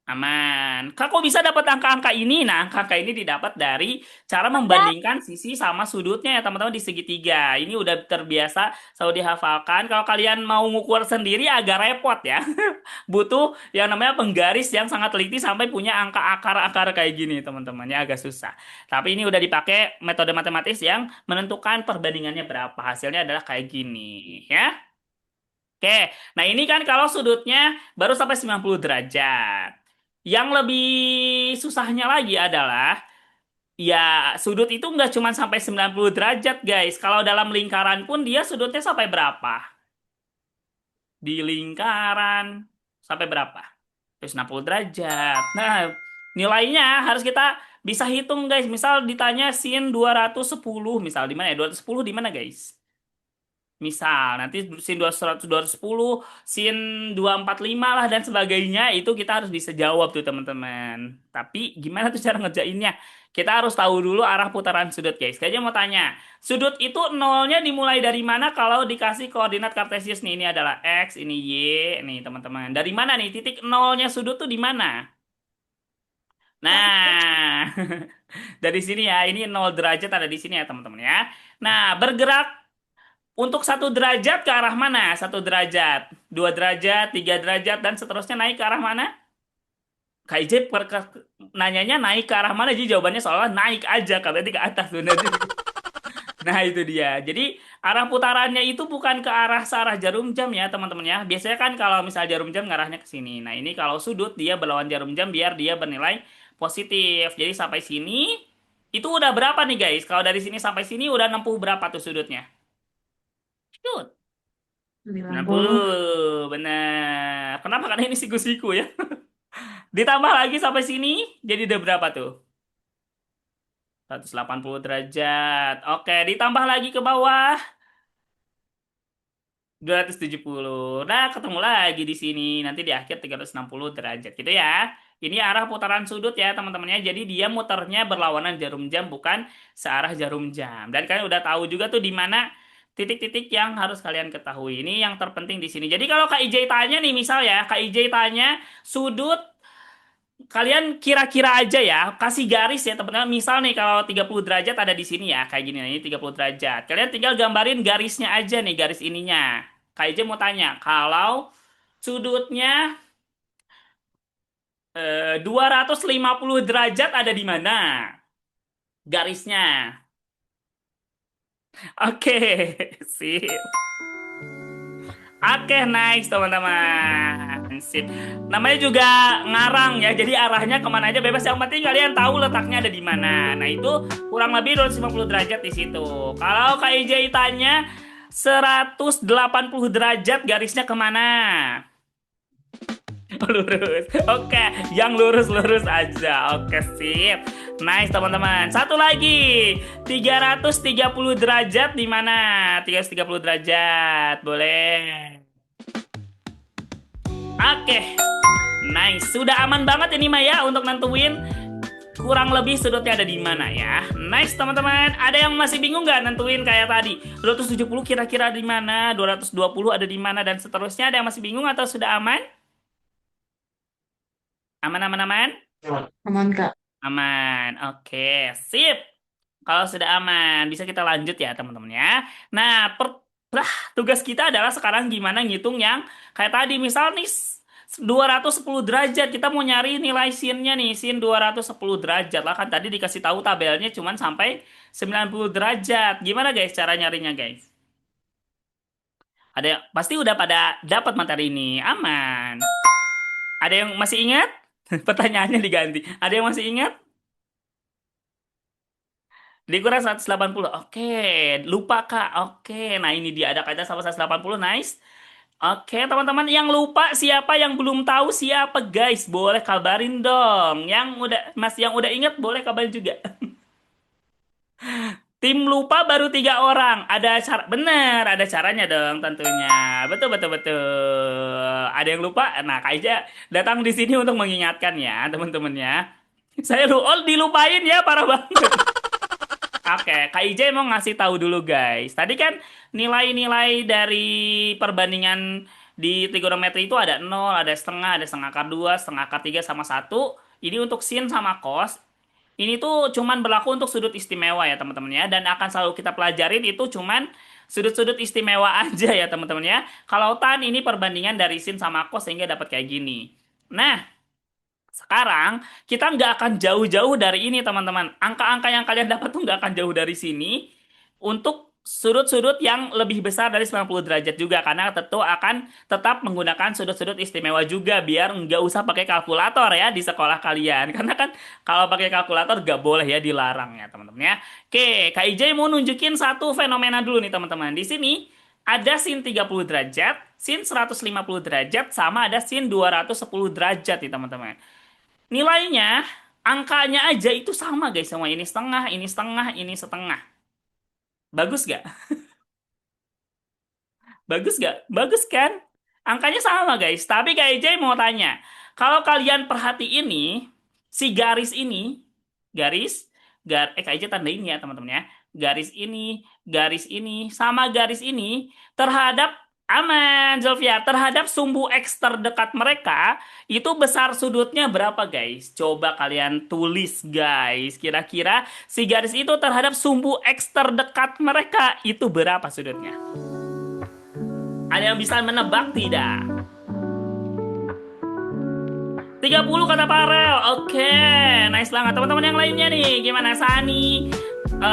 Aman. Kak, kok bisa dapat angka-angka ini? Nah, angka-angka ini didapat dari cara membandingkan sisi sama sudutnya ya teman-teman di segitiga. Ini udah terbiasa selalu dihafalkan. Kalau kalian mau ngukur sendiri agak repot ya. Butuh yang namanya penggaris yang sangat teliti sampai punya angka akar-akar kayak gini teman-teman. Ya agak susah. Tapi ini udah dipakai metode matematis yang menentukan perbandingannya berapa. Hasilnya adalah kayak gini ya. Oke, nah ini kan kalau sudutnya baru sampai 90 derajat. Yang lebih susahnya lagi adalah, ya sudut itu nggak cuma sampai 90 derajat guys. Kalau dalam lingkaran pun dia sudutnya sampai berapa? Di lingkaran sampai berapa? Terus 60 derajat. Nah, nilainya harus kita bisa hitung guys. Misal ditanya sin 210, misal di mana ya? 210 di mana guys? Misal nanti sin 200, 210, sin 245 lah dan sebagainya, itu kita harus bisa jawab tuh teman-teman. Tapi gimana tuh cara ngerjainnya? Kita harus tahu dulu arah putaran sudut guys. Kayaknya mau tanya, sudut itu nolnya dimulai dari mana kalau dikasih koordinat kartesius nih? Ini adalah X, ini Y nih teman-teman. Dari mana nih titik nolnya sudut tuh di mana? Nah, dari sini ya, ini 0 derajat ada di sini ya teman-teman ya. Nah, bergerak untuk 1 derajat ke arah mana? 1 derajat, 2 derajat, 3 derajat, dan seterusnya naik ke arah mana? KIJ nanyanya naik ke arah mana? Jadi jawabannya soalnya naik aja, kalau nanti ke atas tuh nanti. Nah itu dia. Jadi arah putarannya itu bukan ke arah searah jarum jam ya teman-teman ya. Biasanya kan kalau misal jarum jam ngarahnya ke sini. Nah ini kalau sudut dia berlawan jarum jam biar dia bernilai positif. Jadi sampai sini itu udah berapa nih guys? Kalau dari sini sampai sini udah nempuh berapa tuh sudutnya? Shoot. 90. 60, benar. Kenapa? Karena ini siku-siku ya. Ditambah lagi sampai sini, jadi udah berapa tuh? 180 derajat. Oke, ditambah lagi ke bawah, 270. Nah, ketemu lagi di sini. Nanti di akhir 360 derajat gitu ya. Ini arah putaran sudut ya teman-teman ya. Jadi dia muternya berlawanan jarum jam, bukan searah jarum jam. Dan kalian udah tahu juga tuh di mana titik-titik yang harus kalian ketahui. Ini yang terpenting di sini. Jadi kalau Kak IJ tanya nih misal ya, Kak IJ tanya sudut, kalian kira-kira aja ya, kasih garis ya teman-teman. Misal nih kalau 30 derajat ada di sini ya, kayak gini nih 30 derajat. Kalian tinggal gambarin garisnya aja nih, garis ininya. Kak IJ mau tanya, kalau sudutnya 250 derajat ada di mana? Garisnya. Oke, sip. Oke, nice teman-teman. Sip. Namanya juga ngarang ya, jadi arahnya kemana aja bebas. Yang penting kalian tahu letaknya ada di mana. Nah itu kurang lebih 250 derajat di situ. Kalau KIJ tanya 180 derajat garisnya kemana? Lurus. Oke, yang lurus-lurus aja. Oke, sip. Nice, teman-teman. Satu lagi. 330 derajat di mana? 330 derajat. Boleh. Oke. Nice. Sudah aman banget ini Maya untuk nentuin kurang lebih sudutnya ada di mana ya. Nice, teman-teman. Ada yang masih bingung nggak nentuin kayak tadi? 270 kira-kira di mana? 220 ada di mana dan seterusnya? Ada yang masih bingung atau sudah aman? Aman, aman, aman? Aman, Kak. Aman. Oke, sip. Kalau sudah aman, bisa kita lanjut ya, teman-teman ya. Nah, tugas kita adalah sekarang gimana ngitung yang kayak tadi. Misal nih 210 derajat, kita mau nyari nilai sin-nya nih, sin 210 derajat lah kan tadi dikasih tahu tabelnya cuman sampai 90 derajat. Gimana guys cara nyarinya, guys? Ada yang pasti udah pada dapat materi ini. Aman. Ada yang masih ingat? Pertanyaannya diganti. Ada yang masih ingat? Dikurang 180. Oke, lupa Kak. Oke, nah ini dia ada kaitan sama 180. Nice. Oke, teman-teman yang lupa siapa, yang belum tahu siapa guys, boleh kabarin dong. Yang udah ingat boleh kabarin juga. Tim lupa baru 3 orang. Ada cara, bener, ada caranya dong tentunya. Betul, betul, betul. Ada yang lupa? Nah, Kak Ija datang di sini untuk mengingatkan ya, teman-teman ya. Saya dilupain ya, parah banget. Oke, Kak IJ mau ngasih tahu dulu guys. Tadi kan nilai-nilai dari perbandingan di trigonometri itu ada 0, ada setengah akar 2, setengah akar 3 sama 1. Ini untuk sin sama cos. Ini tuh cuman berlaku untuk sudut istimewa ya teman-teman ya. Dan akan selalu kita pelajarin itu cuman sudut-sudut istimewa aja ya teman-teman ya. Kalau tan ini perbandingan dari sin sama cos sehingga dapat kayak gini. Nah, sekarang kita nggak akan jauh-jauh dari ini teman-teman. Angka-angka yang kalian dapat tuh nggak akan jauh dari sini untuk sudut-sudut yang lebih besar dari 90 derajat juga karena tentu akan tetap menggunakan sudut-sudut istimewa juga biar nggak usah pakai kalkulator ya di sekolah kalian karena kan kalau pakai kalkulator nggak boleh ya, dilarang ya teman-teman ya. Oke, Kak IJ mau nunjukin satu fenomena dulu nih teman-teman. Di sini ada sin 30 derajat, sin 150 derajat, sama ada sin 210 derajat nih teman-teman. Nilainya, angkanya aja itu sama guys, semua ini setengah, ini setengah, ini setengah. Bagus gak? Bagus gak? Bagus kan? Angkanya sama guys. Tapi Kak EJ mau tanya, kalau kalian perhatiin nih, si garis ini, Kak EJ tandain ya teman-teman ya. Garis ini, sama garis ini terhadap aman, Zulfia, terhadap sumbu X terdekat mereka, itu besar sudutnya berapa guys? Coba kalian tulis guys. Kira-kira si garis itu terhadap sumbu X terdekat mereka, itu berapa sudutnya? Ada yang bisa menebak tidak? 30 kata Farel. Oke, nice banget. Teman-teman yang lainnya nih, gimana? Sani,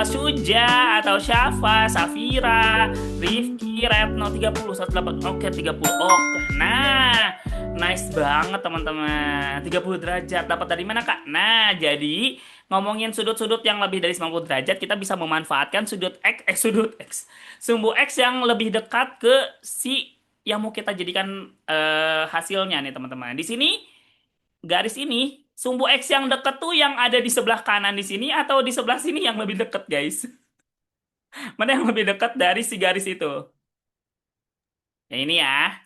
Suja, atau Syafa, Safira, Rifki, Retno, 30, 108. Oke, 30. Oke, nah, nice banget teman-teman. 30 derajat. Dapat dari mana, Kak? Nah, jadi ngomongin sudut-sudut yang lebih dari 90 derajat, kita bisa memanfaatkan sudut X. Sumbu X yang lebih dekat ke si yang mau kita jadikan hasilnya nih teman-teman. Di sini garis ini sumbu X yang dekat tuh yang ada di sebelah kanan di sini atau di sebelah sini yang lebih dekat guys? Mana yang lebih dekat dari si garis itu? Ya ini ya.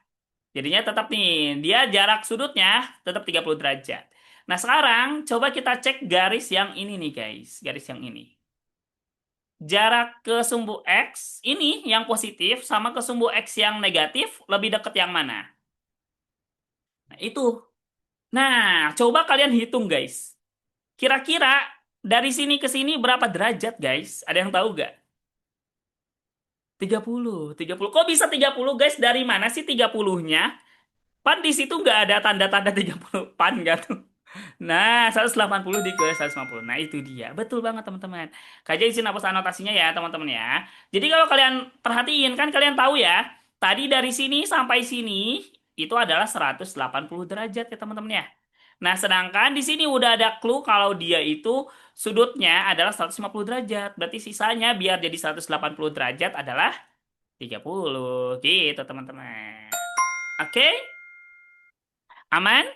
Jadinya tetap nih, dia jarak sudutnya tetap 30 derajat. Nah sekarang coba kita cek garis yang ini nih guys. Garis yang ini. Jarak ke sumbu X ini yang positif sama ke sumbu X yang negatif lebih dekat yang mana? Nah, itu. Nah, coba kalian hitung guys. Kira-kira dari sini ke sini berapa derajat guys? Ada yang tahu gak? 30, 30. Kok bisa 30 guys? Dari mana sih 30-nya? Pan di situ nggak ada tanda-tanda 30. Pan nggak tuh? Nah, 180 dikurangi 150. Nah, itu dia. Betul banget, teman-teman. Kak izin hapus anotasinya ya, teman-teman ya. Jadi kalau kalian perhatiin, kan kalian tahu ya, tadi dari sini sampai sini, itu adalah 180 derajat ya, teman-teman ya. Nah, sedangkan di sini udah ada clue kalau dia itu sudutnya adalah 150 derajat. Berarti sisanya biar jadi 180 derajat adalah 30. Gitu, teman-teman. Oke? Aman?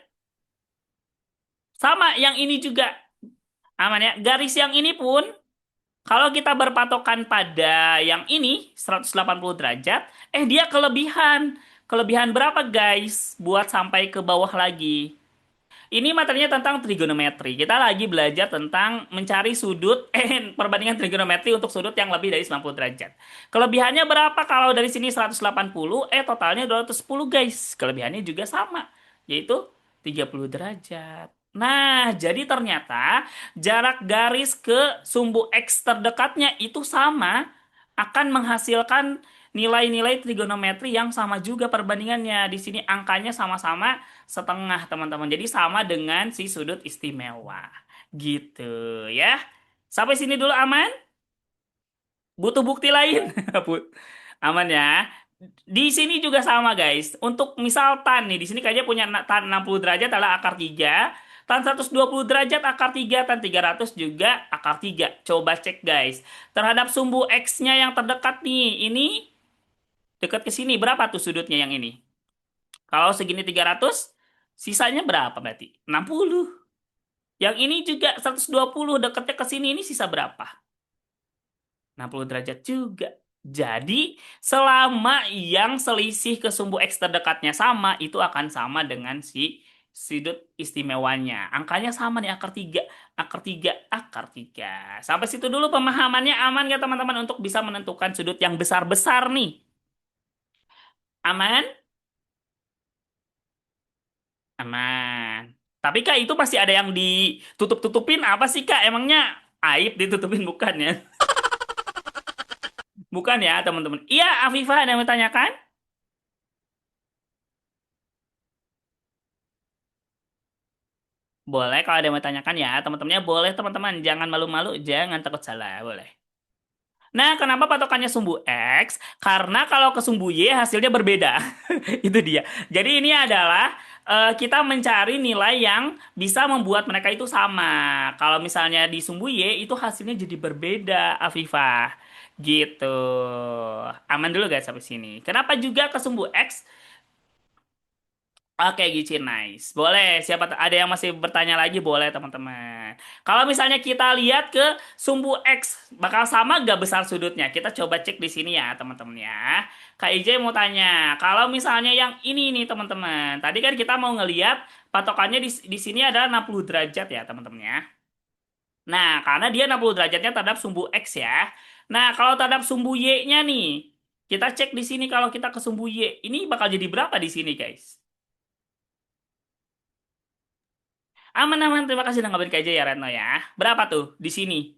Sama yang ini juga aman ya. Garis yang ini pun kalau kita berpatokan pada yang ini 180 derajat, dia kelebihan. Kelebihan berapa guys? Buat sampai ke bawah lagi. Ini materinya tentang trigonometri. Kita lagi belajar tentang mencari sudut, perbandingan trigonometri untuk sudut yang lebih dari 90 derajat. Kelebihannya berapa kalau dari sini 180, totalnya 210 guys. Kelebihannya juga sama, yaitu 30 derajat. Nah, jadi ternyata jarak garis ke sumbu X terdekatnya itu sama, akan menghasilkan nilai-nilai trigonometri yang sama juga perbandingannya. Di sini angkanya sama-sama setengah, teman-teman. Jadi sama dengan si sudut istimewa. Gitu ya. Sampai sini dulu aman? Butuh bukti lain? Aman ya. Di sini juga sama guys. Untuk misal tan nih, di sini kayaknya punya tan 60 derajat adalah akar 3. Tan 120 derajat akar 3, tan 300 juga akar 3. Coba cek guys. Terhadap sumbu X-nya yang terdekat nih, ini dekat ke sini berapa tuh sudutnya yang ini? Kalau segini 300, sisanya berapa berarti? 60. Yang ini juga 120, dekatnya ke sini, ini sisa berapa? 60 derajat juga. Jadi, selama yang selisih ke sumbu X terdekatnya sama, itu akan sama dengan si sudut istimewanya. Angkanya sama nih, akar 3, akar 3, akar 3. Sampai situ dulu pemahamannya aman ya teman-teman untuk bisa menentukan sudut yang besar-besar nih. Aman? Aman. Tapi Kak, itu pasti ada yang ditutup-tutupin apa sih Kak? Emangnya aib ditutupin bukan ya? Bukan ya teman-teman. Iya, Afifah ada yang bertanyakan? Boleh kalau ada yang bertanyakan ya teman-temannya. Boleh teman-teman. Jangan malu-malu, jangan takut salah. Boleh. Nah, kenapa patokannya sumbu X? Karena kalau ke sumbu Y hasilnya berbeda. Itu dia. Jadi ini adalah kita mencari nilai yang bisa membuat mereka itu sama. Kalau misalnya di sumbu Y itu hasilnya jadi berbeda, Afifah. Gitu. Aman dulu guys sampai sini. Kenapa juga ke sumbu X? Oke, Gici, nice. Boleh, ada yang masih bertanya lagi, boleh teman-teman. Kalau misalnya kita lihat ke sumbu X, bakal sama gak besar sudutnya? Kita coba cek di sini ya, teman-teman ya. Kak IJ mau tanya, kalau misalnya yang ini nih, teman-teman. Tadi kan kita mau ngelihat patokannya di sini adalah 60 derajat ya, teman-teman ya. Nah, karena dia 60 derajatnya terhadap sumbu X ya. Nah, kalau terhadap sumbu Y-nya nih, kita cek di sini kalau kita ke sumbu Y, ini bakal jadi berapa di sini, guys? Aman-aman, terima kasih udah ngabarin aja ya Retno ya. Berapa tuh di sini?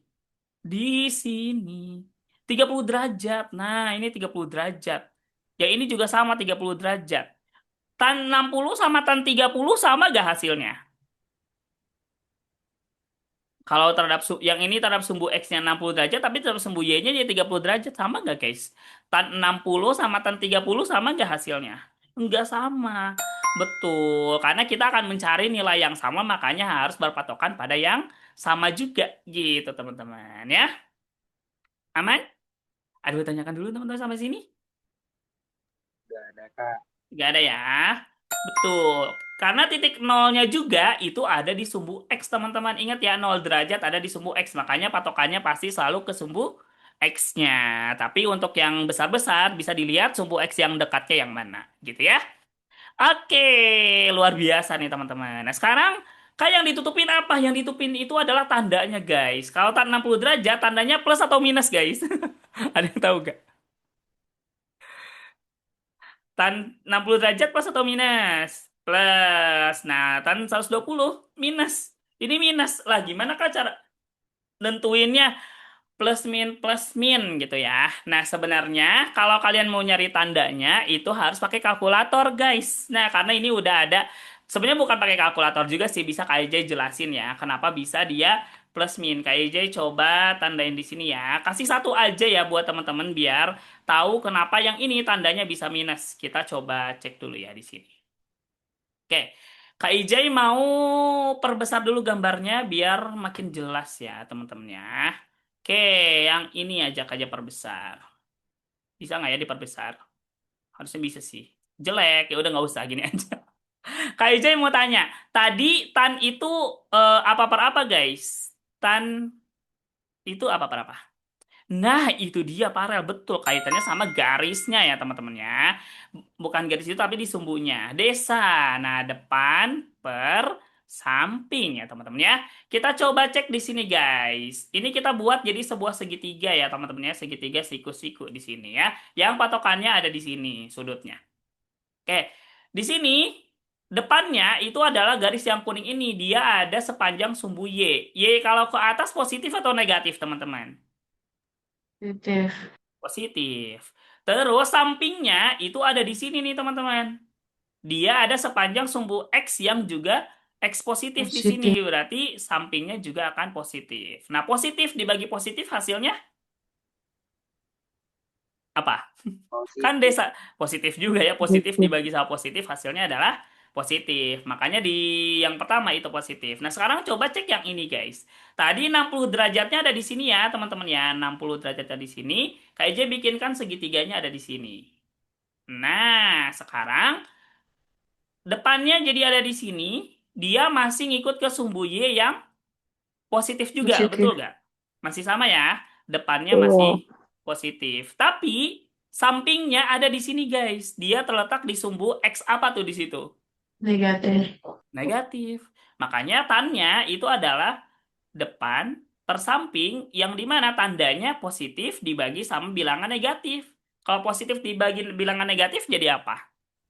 Di sini 30 derajat. Nah, ini 30 derajat. Ya ini juga sama 30 derajat. Tan 60 sama tan 30 sama gak hasilnya? Kalau terhadap yang ini terhadap sumbu X-nya 60 derajat, tapi terhadap sumbu Y-nya jadi 30 derajat. Sama gak guys? Tan 60 sama tan 30 sama gak hasilnya? Enggak sama. Betul. Karena kita akan mencari nilai yang sama, makanya harus berpatokan pada yang sama juga. Gitu teman-teman ya. Aman? Aduh, tanyakan dulu teman-teman sampai sini. Gak ada Kak. Gak ada ya. Betul. Karena titik nolnya juga itu ada di sumbu X, teman-teman. Ingat ya, 0 derajat ada di sumbu X. Makanya patokannya pasti selalu ke sumbu X-nya. Tapi untuk yang besar-besar bisa dilihat sumbu X yang dekatnya yang mana. Gitu ya. Oke, luar biasa nih teman-teman. Nah sekarang, kayak yang ditutupin apa? Yang ditutupin itu adalah tandanya guys. Kalau tan 60 derajat, tandanya plus atau minus guys? Ada yang tahu gak? Tan 60 derajat plus atau minus? Plus. Nah, tan 120 minus. Ini minus lah. Gimana kak cara nentuinnya? Plus min gitu ya. Nah, sebenarnya kalau kalian mau nyari tandanya itu harus pakai kalkulator, guys. Nah, karena ini udah ada, sebenarnya bukan pakai kalkulator juga sih, bisa Kak IJ jelasin ya kenapa bisa dia plus min. Kak IJ coba tandain di sini ya. Kasih satu aja ya buat teman-teman biar tahu kenapa yang ini tandanya bisa minus. Kita coba cek dulu ya di sini. Oke. Kak IJ mau perbesar dulu gambarnya biar makin jelas ya, teman-teman ya. Oke, yang ini aja perbesar. Bisa nggak ya diperbesar? Harusnya bisa sih. Jelek, ya udah nggak usah gini aja. Kak Ijay mau tanya, tadi tan itu apa per apa guys? Tan itu apa per apa? Nah, itu dia parel betul kaitannya sama garisnya ya teman-teman ya. Bukan garis itu tapi di sumbunya. Desa. Nah, depan per samping ya teman-teman ya. Kita coba cek di sini guys. Ini kita buat jadi sebuah segitiga ya teman-teman ya. Segitiga siku-siku di sini ya. Yang patokannya ada di sini sudutnya. Oke. Di sini depannya itu adalah garis yang kuning ini. Dia ada sepanjang sumbu Y. Y kalau ke atas positif atau negatif teman-teman? Positif. Positif. Terus sampingnya itu ada di sini nih teman-teman. Dia ada sepanjang sumbu X yang juga X positif di sini. Positif. Berarti sampingnya juga akan positif. Nah, positif dibagi positif hasilnya apa? Kan Positif. desa positif juga ya. Positif dibagi sama positif hasilnya adalah positif. Makanya di yang pertama itu positif. Nah, sekarang coba cek yang ini, guys. Tadi 60 derajatnya ada di sini ya, teman-teman ya. 60 derajatnya di sini. KJ bikinkan segitiganya ada di sini. Nah, sekarang depannya jadi ada di sini. Dia masih ngikut ke sumbu Y yang positif juga, Positif. betul nggak? Masih sama ya. Depannya Betul. masih positif. Tapi sampingnya ada di sini, guys. Dia terletak di sumbu X apa tuh di situ? Negatif. Negatif. Makanya tannya itu adalah depan per samping yang dimana tandanya positif dibagi sama bilangan negatif. Kalau positif dibagi bilangan negatif jadi apa?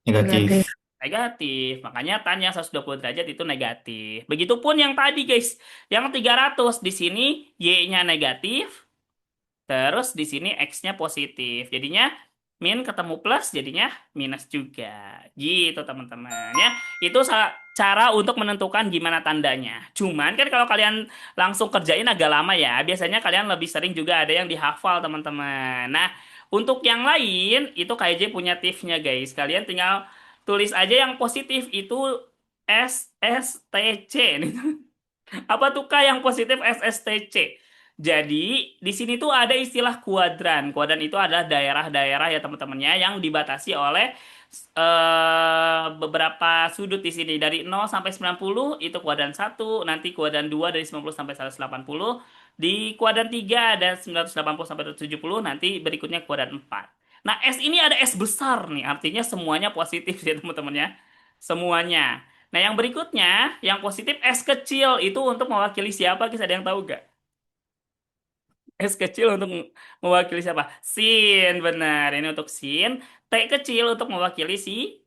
Negatif. Negatif. Makanya tan yang 120 derajat itu negatif. Begitupun yang tadi guys. Yang 300 di sini Y-nya negatif. Terus di sini X-nya positif. Jadinya min ketemu plus jadinya minus juga. Gitu teman-teman ya. Itu cara untuk menentukan gimana tandanya. Cuman kan kalau kalian langsung kerjain agak lama ya. Biasanya kalian lebih sering juga ada yang dihafal teman-teman. Nah, untuk yang lain itu KJ punya tipsnya guys. Kalian tinggal tulis aja yang positif itu SSTC. Apa tuh Kak yang positif SSTC? Jadi, di sini tuh ada istilah kuadran. Kuadran itu adalah daerah-daerah ya teman-temannya yang dibatasi oleh beberapa sudut di sini. Dari 0 sampai 90 itu kuadran 1, nanti kuadran 2 dari 90 sampai 180. Di kuadran 3 ada 980 sampai 170, nanti berikutnya kuadran 4. Nah, S ini ada S besar nih, artinya semuanya positif ya teman-temannya. Semuanya. Nah, yang berikutnya, yang positif S kecil itu untuk mewakili siapa? Guys, ada yang tahu gak? S kecil untuk mewakili siapa? Sin, benar. Ini untuk sin. T kecil untuk mewakili si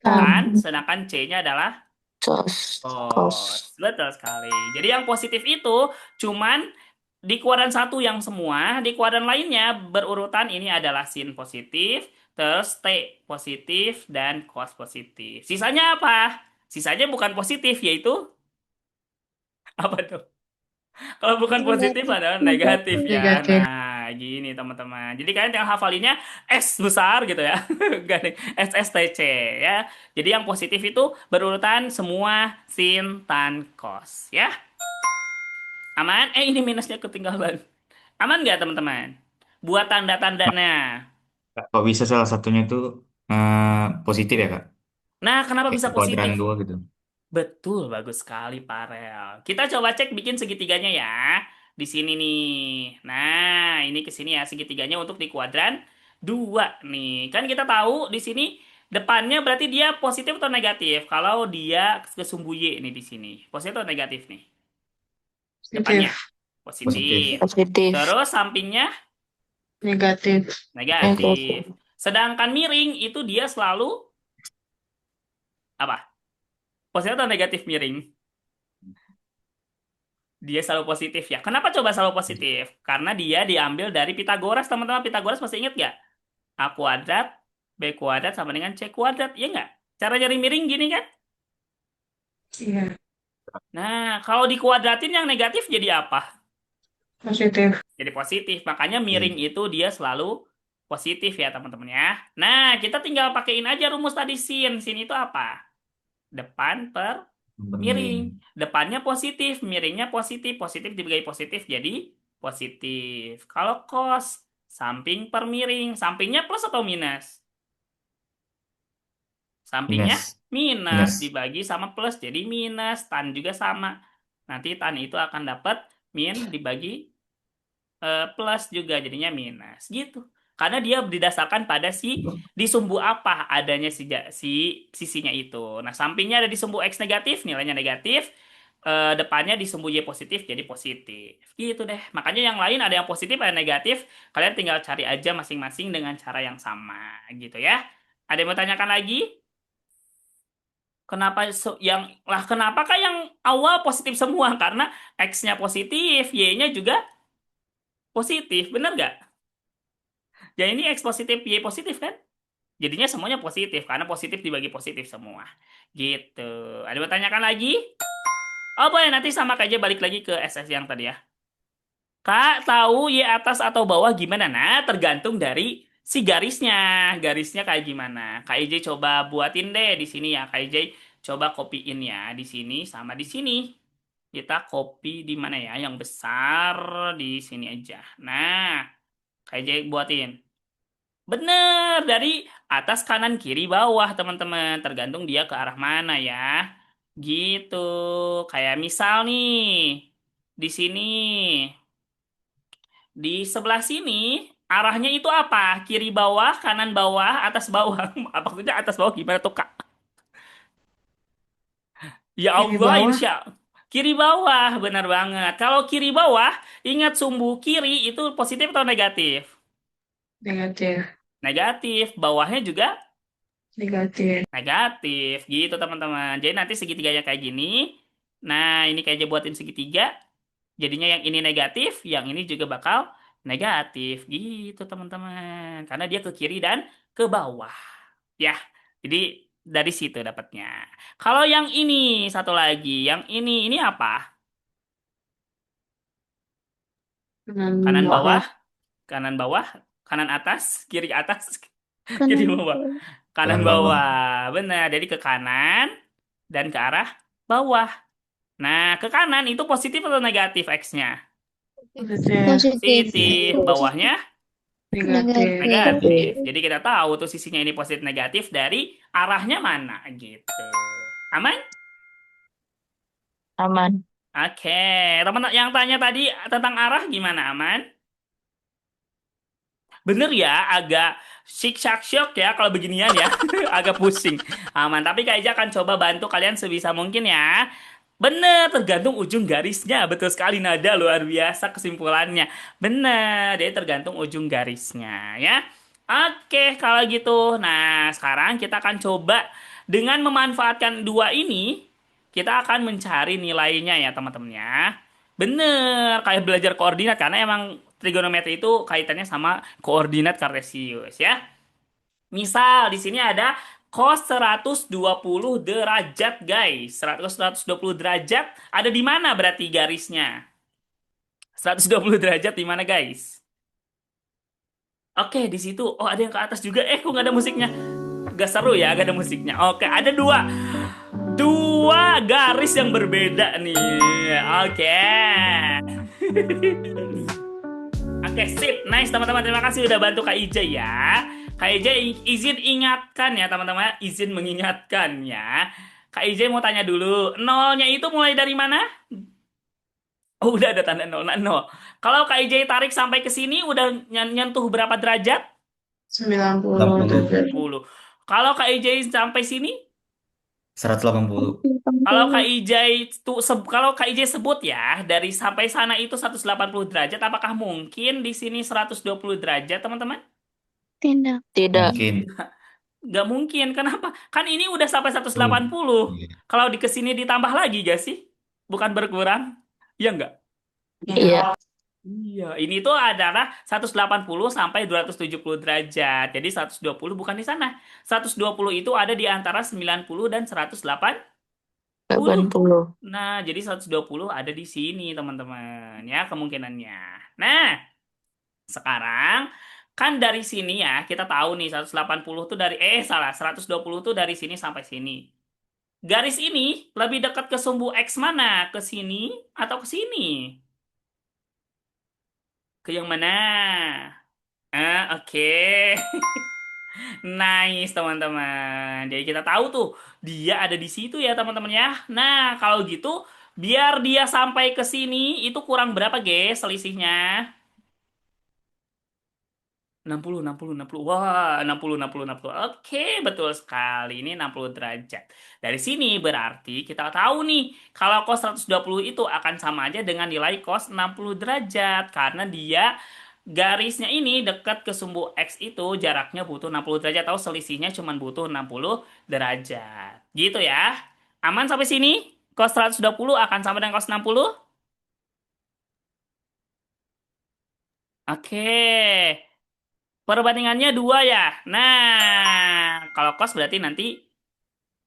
tan, sedangkan C-nya adalah Cos. cos. Betul sekali. Jadi yang positif itu cuman di kuadran satu yang semua, di kuadran lainnya berurutan ini adalah sin positif, terus T positif, dan cos positif. Sisanya apa? Sisanya bukan positif, yaitu apa tuh? Kalau bukan positif adalah negatif ya. Negatif. Nah, gini teman-teman. Jadi kalian tinggal hafalinnya S besar gitu ya. Gak nih, SSTC ya. Jadi yang positif itu berurutan semua sin, tan, cos ya. Aman? Ini minusnya ketinggalan. Aman nggak teman-teman? Buat tanda-tandanya. Kok bisa salah satunya itu positif ya, Kak? Nah, kenapa Kayak bisa kuadran positif? 2 gitu. Betul, bagus sekali Parel. Kita coba cek bikin segitiganya ya. Di sini nih. Nah, ini ke sini ya segitiganya untuk di kuadran 2 nih. Kan kita tahu di sini depannya berarti dia positif atau negatif. Kalau dia ke sumbu Y nih di sini. Positif atau negatif nih? Depannya Positif. Positif. positif. Positif. Terus sampingnya Negatif. negatif. Sedangkan miring itu dia selalu apa? Positif atau negatif miring? Dia selalu positif ya. Kenapa coba selalu positif? Karena dia diambil dari Pitagoras, teman-teman. Pitagoras masih ingat nggak? A kuadrat, B kuadrat sama dengan C kuadrat. Iya nggak? Cara nyari miring gini kan? Iya. Nah, kalau dikuadratin yang negatif jadi apa? Positif. Jadi positif. Makanya miring itu dia selalu positif ya, teman-teman ya. Nah, kita tinggal pakein aja rumus tadi sin. Sin itu apa? Depan per miring. Depannya positif, miringnya positif. Positif dibagi positif jadi positif. Kalau cos, samping per miring. Sampingnya plus atau minus? Sampingnya Minus. minus. Minus. Dibagi sama plus jadi minus. Tan juga sama. Nanti tan itu akan dapat min dibagi plus juga jadinya minus. Gitu. Karena dia didasarkan pada di sumbu apa adanya si sisinya itu. Nah, sampingnya ada di sumbu X negatif, nilainya negatif. Depannya di sumbu Y positif, jadi positif. Gitu deh. Makanya yang lain ada yang positif, ada yang negatif. Kalian tinggal cari aja masing-masing dengan cara yang sama. Gitu ya. Ada yang mau tanyakan lagi? Kenapa kenapakah yang awal positif semua? Karena X-nya positif, Y-nya juga positif. Bener nggak? Ya ini X positif, Y positif kan? Jadinya semuanya positif karena positif dibagi positif semua. Gitu. Ada yang bertanyakan lagi? Oh boleh nanti sama aja balik lagi ke SS yang tadi ya. Kak, tahu Y atas atau bawah gimana? Nah, tergantung dari si garisnya. Garisnya kayak gimana? Kak IJ coba buatin deh di sini ya. Kak IJ coba copyin ya di sini sama di sini. Kita copy di mana ya? Yang besar di sini aja. Nah, Kak IJ buatin. Bener, dari atas, kanan, kiri, bawah, teman-teman. Tergantung dia ke arah mana ya. Gitu. Kayak misal nih, di sini, di sebelah sini, arahnya itu apa? Kiri bawah, kanan bawah, atas bawah. Apa maksudnya atas bawah gimana tuh, Kak? Ya Kiri Allah, bawah. insya Kiri bawah, benar banget. Kalau kiri bawah, ingat sumbu kiri itu positif atau negatif? Negatif. Negatif. Bawahnya juga Negatif. negatif gitu teman-teman. Jadi nanti segitiganya kayak gini. Nah, ini kayak aja buatin segitiga. Jadinya yang ini negatif, yang ini juga bakal negatif gitu teman-teman. Karena dia ke kiri dan ke bawah. Ya, jadi dari situ dapatnya. Kalau yang ini satu lagi, yang ini apa? Kanan Kanan bawah. bawah, kanan bawah, kanan atas, kiri atas, kiri Kanan bawah. bawah. Kanan Kanan bawah. bawah, benar. Jadi ke kanan dan ke arah bawah. Nah, ke kanan itu positif atau negatif X-nya? Positif. Positif. Positif. Bawahnya Negatif. negatif. Jadi kita tahu tuh sisinya ini positif negatif dari arahnya mana gitu. Aman? Aman. Oke. Teman yang tanya tadi tentang arah gimana? Aman? Bener ya, agak syok ya kalau beginian ya. Agak pusing. Aman. Tapi Kak Ija akan coba bantu kalian sebisa mungkin ya. Bener, tergantung ujung garisnya. Betul sekali, nada luar biasa kesimpulannya. Bener, jadi tergantung ujung garisnya ya. Oke, kalau gitu. Nah, sekarang kita akan coba dengan memanfaatkan dua ini, kita akan mencari nilainya ya teman-teman ya. Bener, kayak belajar koordinat karena emang trigonometri itu kaitannya sama koordinat kartesius ya. Misal di sini ada cos 120 derajat, guys. 120 derajat ada di mana berarti garisnya? 120 derajat di mana, guys? Oke, di situ. Oh, ada yang ke atas juga. Kok nggak ada musiknya? Gak seru ya, gak ada musiknya. Oke, ada dua garis yang berbeda nih. Oke. Oke, sip. Nice, teman-teman. Terima kasih udah bantu Kak Ija ya. Kak Ija izin ingatkan ya, teman-teman. Izin mengingatkan ya. Kak Ija mau tanya dulu. Nolnya itu mulai dari mana? Oh, udah ada tanda nol. Nah, nol. Kalau Kak Ija tarik sampai ke sini, udah nyentuh berapa derajat? 90 derajat. 10. Kalau Kak Ija sampai sini? 180. Kalau Kak Ijai kalau Kak Ijai sebut ya dari sampai sana itu 180 derajat, apakah mungkin di sini 120 derajat, teman-teman? Tidak. Tidak. Mungkin. Nggak mungkin. Kenapa? Kan ini udah sampai Tuh. 180. Iya. Kalau di kesini ditambah lagi gak sih? Bukan berkurang? Iya nggak? Iya. Iya, ini tuh adalah 180 sampai 270 derajat. Jadi 120 bukan di sana. 120 itu ada di antara 90 dan 180. 80. Nah, jadi 120 ada di sini, teman-teman. Ya, kemungkinannya. Nah, sekarang kan dari sini ya, kita tahu nih 180 tuh dari 120 tuh dari sini sampai sini. Garis ini lebih dekat ke sumbu X mana? Ke sini atau ke sini? Ke yang mana? Oke. Nice, teman-teman. Jadi kita tahu tuh dia ada di situ ya, teman-teman ya. Nah, kalau gitu biar dia sampai ke sini itu kurang berapa, guys, selisihnya? 60, 60, 60. Wah, 60, 60, 60. Oke, betul sekali. Ini 60 derajat. Dari sini berarti kita tahu nih, kalau cos 120 itu akan sama aja dengan nilai cos 60 derajat. Karena dia garisnya ini dekat ke sumbu X itu jaraknya butuh 60 derajat. Atau selisihnya cuma butuh 60 derajat. Gitu ya. Aman sampai sini? Cos 120 akan sama dengan cos 60? Oke. Perbandingannya 2 ya. Nah, kalau cos berarti nanti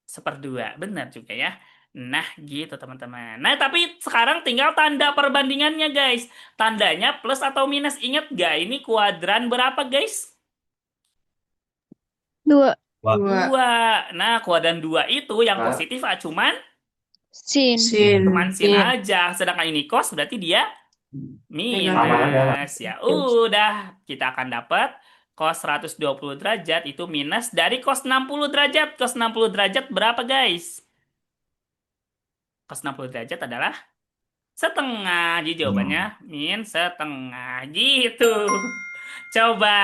1/2. Benar juga ya. Nah, gitu teman-teman. Nah, tapi sekarang tinggal tanda perbandingannya, guys. Tandanya plus atau minus. Ingat gak ini kuadran berapa, guys? 2. Wah. 2. Nah, kuadran 2 itu yang positif cuman Sin. cuman sin Sin. aja. Sedangkan ini cos berarti dia Negatif. minus. Ya udah, kita akan dapat cos 120 derajat itu minus dari cos 60 derajat. Cos 60 derajat berapa, guys? Cos 60 derajat adalah setengah. Jadi jawabannya min setengah. Gitu. Coba,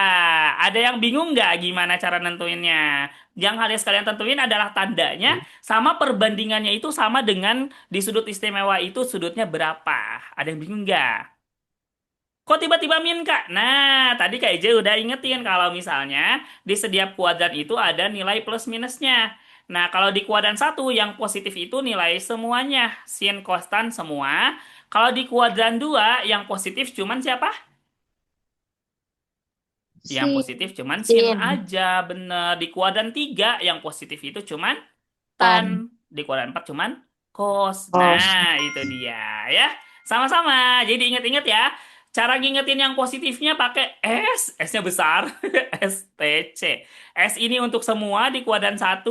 ada yang bingung nggak gimana cara nentuinnya? Yang harus kalian tentuin adalah tandanya sama perbandingannya itu sama dengan di sudut istimewa itu sudutnya berapa. Ada yang bingung nggak? Kok tiba-tiba min, Kak? Nah, tadi Kak Ije udah ingetin kalau misalnya di setiap kuadran itu ada nilai plus minusnya. Nah, kalau di kuadran 1 yang positif itu nilai semuanya, sin konstan semua. Kalau di kuadran 2 yang positif cuman siapa? Yang Sin. positif cuman sin Sin. aja, bener. Di kuadran 3 yang positif itu cuman Tan. tan. Di kuadran 4 cuman cos. Kos. Nah, itu dia ya. Sama-sama. Jadi ingat-ingat ya. Cara ngingetin yang positifnya pakai S. S-nya besar. S, T, C. S ini untuk semua di kuadran 1.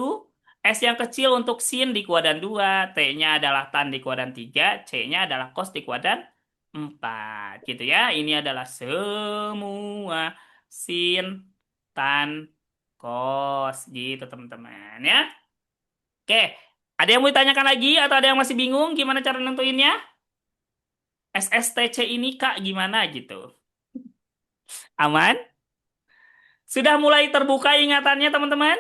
S yang kecil untuk sin di kuadran 2. T-nya adalah tan di kuadran 3. C-nya adalah cos di kuadran 4. Gitu ya. Ini adalah semua sin, tan, cos. Gitu teman-teman ya. Oke. Ada yang mau ditanyakan lagi atau ada yang masih bingung gimana cara nentuinnya? SSTC ini Kak gimana gitu? Aman? Sudah mulai terbuka ingatannya teman-teman?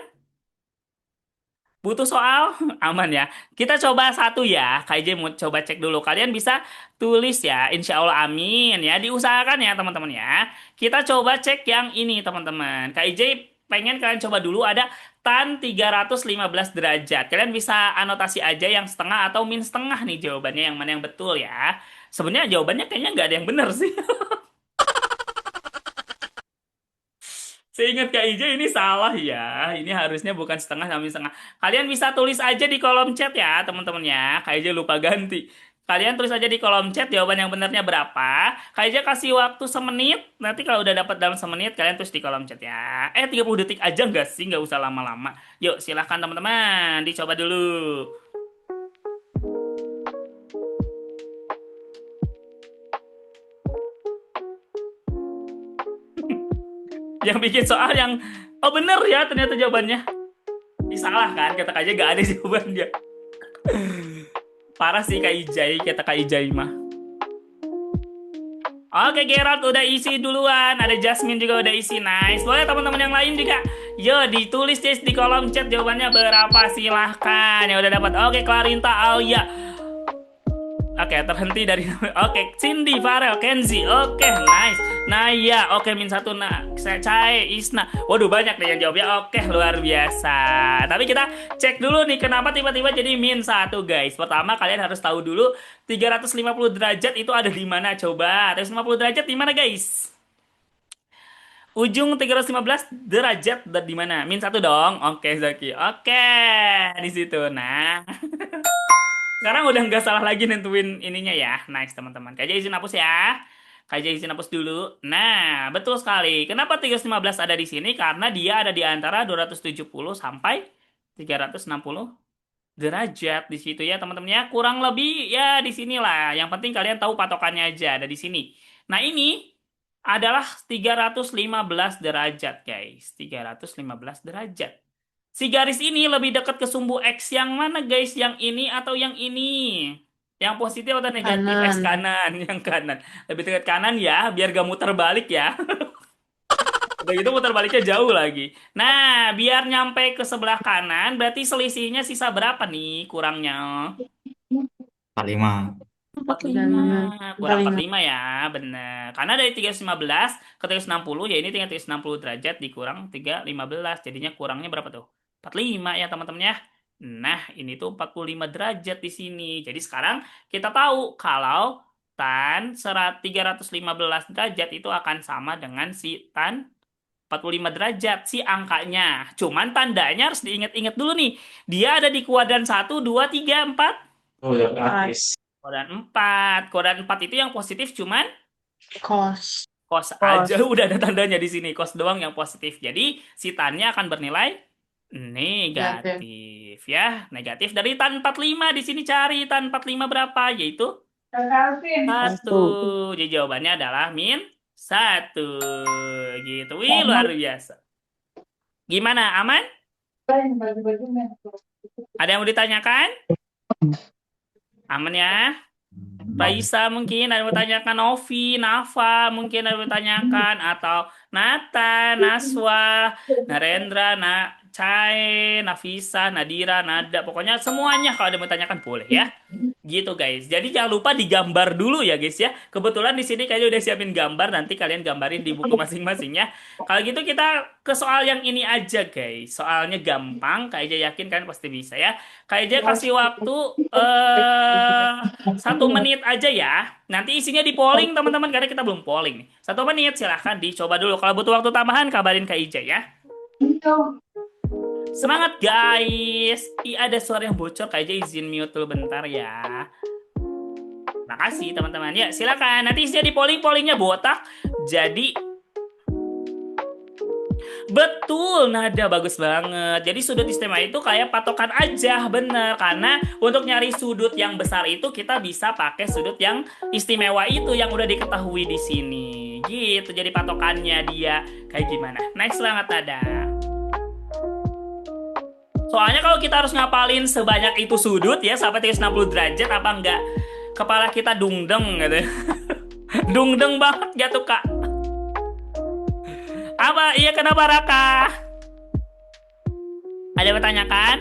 Butuh soal? Aman ya. Kita coba satu ya. Kak IJ mau coba cek dulu. Kalian bisa tulis ya. Insya Allah amin ya. Diusahakan ya teman-teman ya. Kita coba cek yang ini teman-teman. Kak IJ pengen kalian coba dulu ada tan 315 derajat. Kalian bisa anotasi aja yang setengah atau min setengah nih jawabannya. Yang mana yang betul ya. Sebenarnya jawabannya kayaknya nggak ada yang benar sih. Seingat Kak IJ ini salah ya. Ini harusnya bukan setengah sampai setengah. Kalian bisa tulis aja di kolom chat ya teman-teman ya. Kak IJ lupa ganti. Kalian tulis aja di kolom chat jawaban yang benarnya berapa. Kak IJ kasih waktu semenit. Nanti kalau udah dapat dalam semenit kalian tulis di kolom chat ya. 30 detik aja nggak sih? Nggak usah lama-lama. Yuk silahkan teman-teman. Dicoba dulu. Yang bikin soal yang oh bener ya ternyata jawabannya. Salah kan? Kata Kak IJ gak ada jawabannya. Parah sih Kak Ijai, kata Kak Ijai mah. Oke, Gerald udah isi duluan. Ada Jasmine juga udah isi. Nice. Boleh teman-teman yang lain juga. Yo, ditulis guys di kolom chat jawabannya berapa. Silahkan. Yang udah dapat. Oke, Clarinta, Aulia. Oke, terhenti dari oke, Cindy, Farel, Kenzi. Oke, nice. Naya, oke, min satu. Nah, Cae, Isna. Waduh, banyak nih yang jawabnya. Oke, luar biasa. Tapi kita cek dulu nih kenapa tiba-tiba jadi min satu, guys. Pertama, kalian harus tahu dulu 350 derajat itu ada di mana. Coba, 350 derajat di mana, guys? Ujung 315 derajat di mana? Min satu dong. Oke, Zaki. Oke, di situ. Nah. Sekarang udah nggak salah lagi nentuin ininya ya. Nice teman-teman. Kak izin hapus ya. Kak izin hapus dulu. Nah, betul sekali. Kenapa 315 ada di sini? Karena dia ada di antara 270 sampai 360 derajat di situ ya teman-teman ya. Kurang lebih ya di sinilah. Yang penting kalian tahu patokannya aja ada di sini. Nah, ini adalah 315 derajat, guys. 315 derajat. Si garis ini lebih dekat ke sumbu X yang mana guys? Yang ini atau yang ini? Yang positif atau negatif? X kanan, yang kanan. Lebih dekat kanan ya, biar gak muter balik ya. Udah gitu muter baliknya jauh lagi. Nah, biar nyampe ke sebelah kanan, berarti selisihnya sisa berapa nih kurangnya? 45. 45. Kurang 45 ya, bener. Karena dari 315 ke 360, ya ini tinggal 360 derajat dikurang 315. Jadinya kurangnya berapa tuh? 45 ya teman-teman ya. Nah, ini tuh 45 derajat di sini. Jadi sekarang kita tahu kalau tan 315 derajat itu akan sama dengan si tan 45 derajat si angkanya. Cuman tandanya harus diingat-ingat dulu nih. Dia ada di kuadran 1, 2, 3, 4. Oh, udah gratis. Kuadran 4. Kuadran 4 itu yang positif cuman Kos. cos aja udah ada tandanya di sini. Cos doang yang positif. Jadi si tannya akan bernilai negatif ya. Negatif dari tan 45 di sini cari tan 45 berapa? Yaitu 1. Jadi jawabannya adalah min 1. Gitu. Wih, luar biasa. Gimana? Aman? Ada yang mau ditanyakan? Aman ya? Raisa mungkin ada yang bertanyakan, Novi, Nafa mungkin ada yang bertanyakan, atau Nata, Naswa, Narendra, Cae, Nafisa, Nadira, Nada, pokoknya semuanya kalau ada yang bertanyakan boleh ya. Gitu guys. Jadi jangan lupa digambar dulu ya guys ya. Kebetulan di sini kayaknya udah siapin gambar, nanti kalian gambarin di buku masing-masing ya. Kalau gitu kita ke soal yang ini aja guys. Soalnya gampang, Kak Ija yakin kalian pasti bisa ya. Kak Ija kasih waktu 1 menit aja ya. Nanti isinya di polling teman-teman karena kita belum polling nih. 1 menit silahkan dicoba dulu. Kalau butuh waktu tambahan kabarin Kak Ija ya. Semangat guys. Ada suara yang bocor, Kak Ija izin mute dulu bentar ya. Makasih teman-teman. Ya silakan. Nanti isinya di pollingnya botak. Jadi betul, nada bagus banget. Jadi sudut istimewa itu kayak patokan aja, bener. Karena untuk nyari sudut yang besar itu kita bisa pakai sudut yang istimewa itu yang udah diketahui di sini. Gitu, jadi patokannya dia kayak gimana. Next banget nada. Soalnya kalau kita harus ngapalin sebanyak itu sudut ya sampai 360 derajat apa enggak kepala kita dungdeng gitu. Dungdeng banget gitu Kak. Apa? Iya kenapa Raka? Ada yang bertanyakan?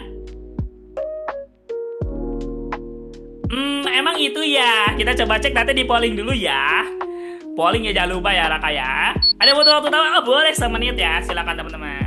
Emang itu ya. Kita coba cek nanti di polling dulu ya. Polling ya jangan lupa ya Raka ya. Ada butuh waktu tahu? Oh, boleh 1 menit ya. Silakan teman-teman.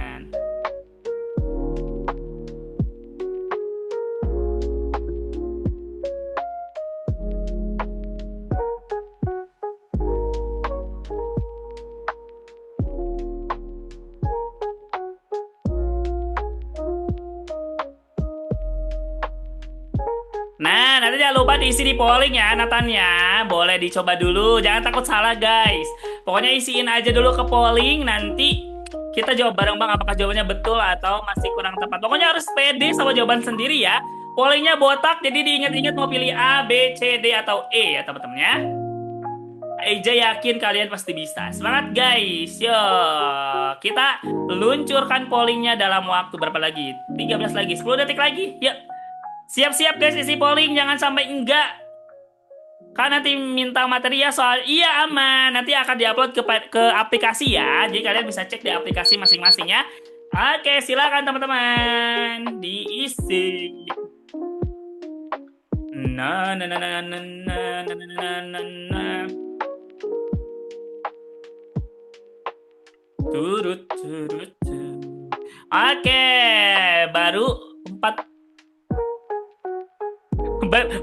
Nah, nanti jangan lupa diisi di polling ya, Nathan ya. Boleh dicoba dulu, jangan takut salah guys. Pokoknya isiin aja dulu ke polling, nanti kita jawab bareng bang apakah jawabannya betul atau masih kurang tepat. Pokoknya harus pede sama jawaban sendiri ya. Pollingnya botak, jadi diingat-ingat mau pilih A, B, C, D, atau E ya teman-teman ya. Eja yakin kalian pasti bisa. Semangat guys, yo. Kita luncurkan pollingnya dalam waktu berapa lagi? 13 lagi, 10 detik lagi, yuk. Siap-siap guys isi polling, jangan sampai enggak. Karena nanti minta materi ya soal iya aman. Nanti akan diupload ke aplikasi ya. Jadi kalian bisa cek di aplikasi masing-masing ya. Oke, silakan teman-teman diisi. Nah, nah, nah, nah, nah, nah, nah, nah, nah, nah. Turut, turut, turut. Oke, baru 4.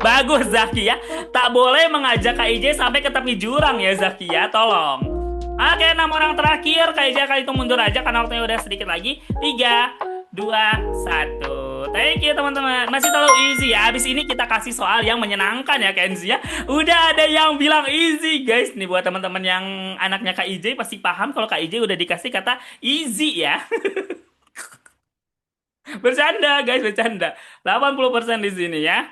Bagus Zaki ya. Tak boleh mengajak Kak IJ sampai ke tepi jurang ya Zaki ya. Tolong. Oke 6 orang terakhir. Kak IJ kali itu mundur aja karena waktunya udah sedikit lagi. 3, 2, 1. Thank you teman-teman. Masih terlalu easy ya. Habis ini kita kasih soal yang menyenangkan ya Kenzi ya. Udah ada yang bilang easy guys. Nih buat teman-teman yang anaknya Kak IJ pasti paham kalau Kak IJ udah dikasih kata easy ya. Bercanda guys, bercanda. 80% di sini ya.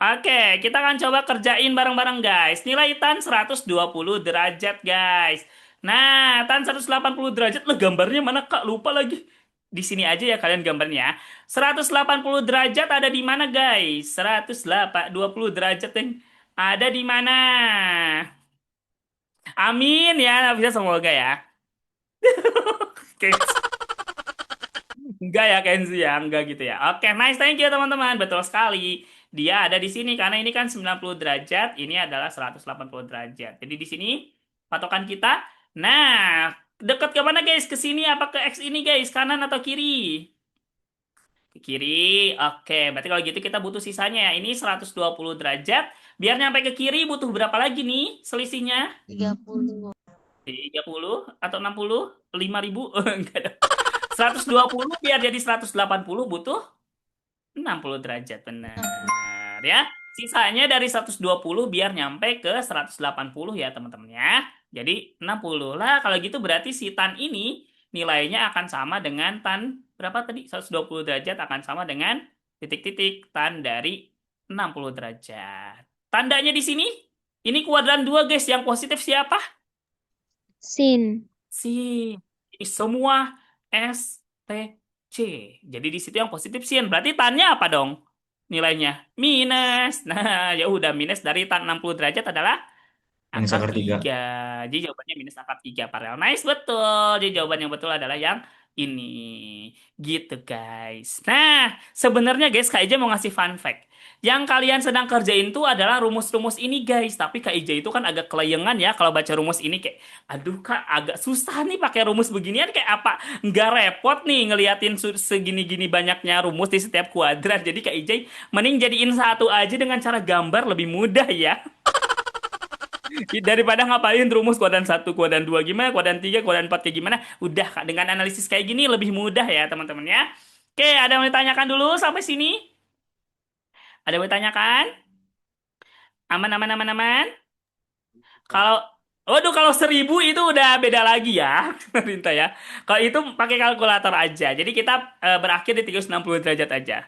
Oke, kita akan coba kerjain bareng-bareng guys. Nilai tan 120 derajat guys. Nah, tan 180 derajat lah gambarnya mana Kak? Lupa lagi. Di sini aja ya kalian gambarnya. 180 derajat ada di mana guys? 120 derajat yang ada di mana? Amin ya, bisa semoga ya. Oke. Enggak ya Kenzi ya, enggak gitu ya. Oke, nice, thank you teman-teman. Betul sekali. Dia ada di sini karena ini kan 90 derajat, ini adalah 180 derajat. Jadi di sini patokan kita. Nah, dekat ke mana guys? Ke sini apa ke X ini guys? Kanan atau kiri? Ke kiri. Oke, berarti kalau gitu kita butuh sisanya ya. Ini 120 derajat. Biar nyampe ke kiri butuh berapa lagi nih selisihnya? 30. 30 atau 60? 5.000? Enggak ada. 120 biar jadi 180 butuh 60 derajat, benar ya. Sisanya dari 120 biar nyampe ke 180 ya teman-teman ya. Jadi 60 lah. Kalau gitu berarti si tan ini nilainya akan sama dengan tan berapa tadi? 120 derajat akan sama dengan titik-titik tan dari 60 derajat. Tandanya di sini, ini kuadran 2 guys. Yang positif siapa? Sin. Sin. Ini semua S, T, C. Jadi di situ yang positif sin. Berarti tannya apa dong? Nilainya minus. Nah, ya udah minus dari tan 60 derajat adalah Minus angka akar 3. 3. Jadi jawabannya minus akar 3 paralel. Nice, betul. Jadi jawaban yang betul adalah yang ini. Gitu guys. Nah, sebenarnya guys Kak Ija mau ngasih fun fact. Yang kalian sedang kerjain tuh adalah rumus-rumus ini guys. Tapi Kak Ija itu kan agak kelayangan ya kalau baca rumus ini kayak, aduh Kak agak susah nih pakai rumus beginian kayak apa? Nggak repot nih ngeliatin segini-gini banyaknya rumus di setiap kuadrat. Jadi Kak Ija mending jadiin satu aja dengan cara gambar lebih mudah ya. Daripada ngapain rumus kuadran satu, kuadran 2 gimana, kuadran 3, kuadran 4 kayak gimana. Udah Kak, dengan analisis kayak gini lebih mudah ya teman-teman ya. Oke, ada yang mau ditanyakan dulu sampai sini? Ada yang mau ditanyakan? Aman, aman, aman, aman? Kalau Waduh, kalau 1.000 itu udah beda lagi ya, Rinta ya. Kalau itu pakai kalkulator aja. Jadi kita berakhir di 360 derajat aja.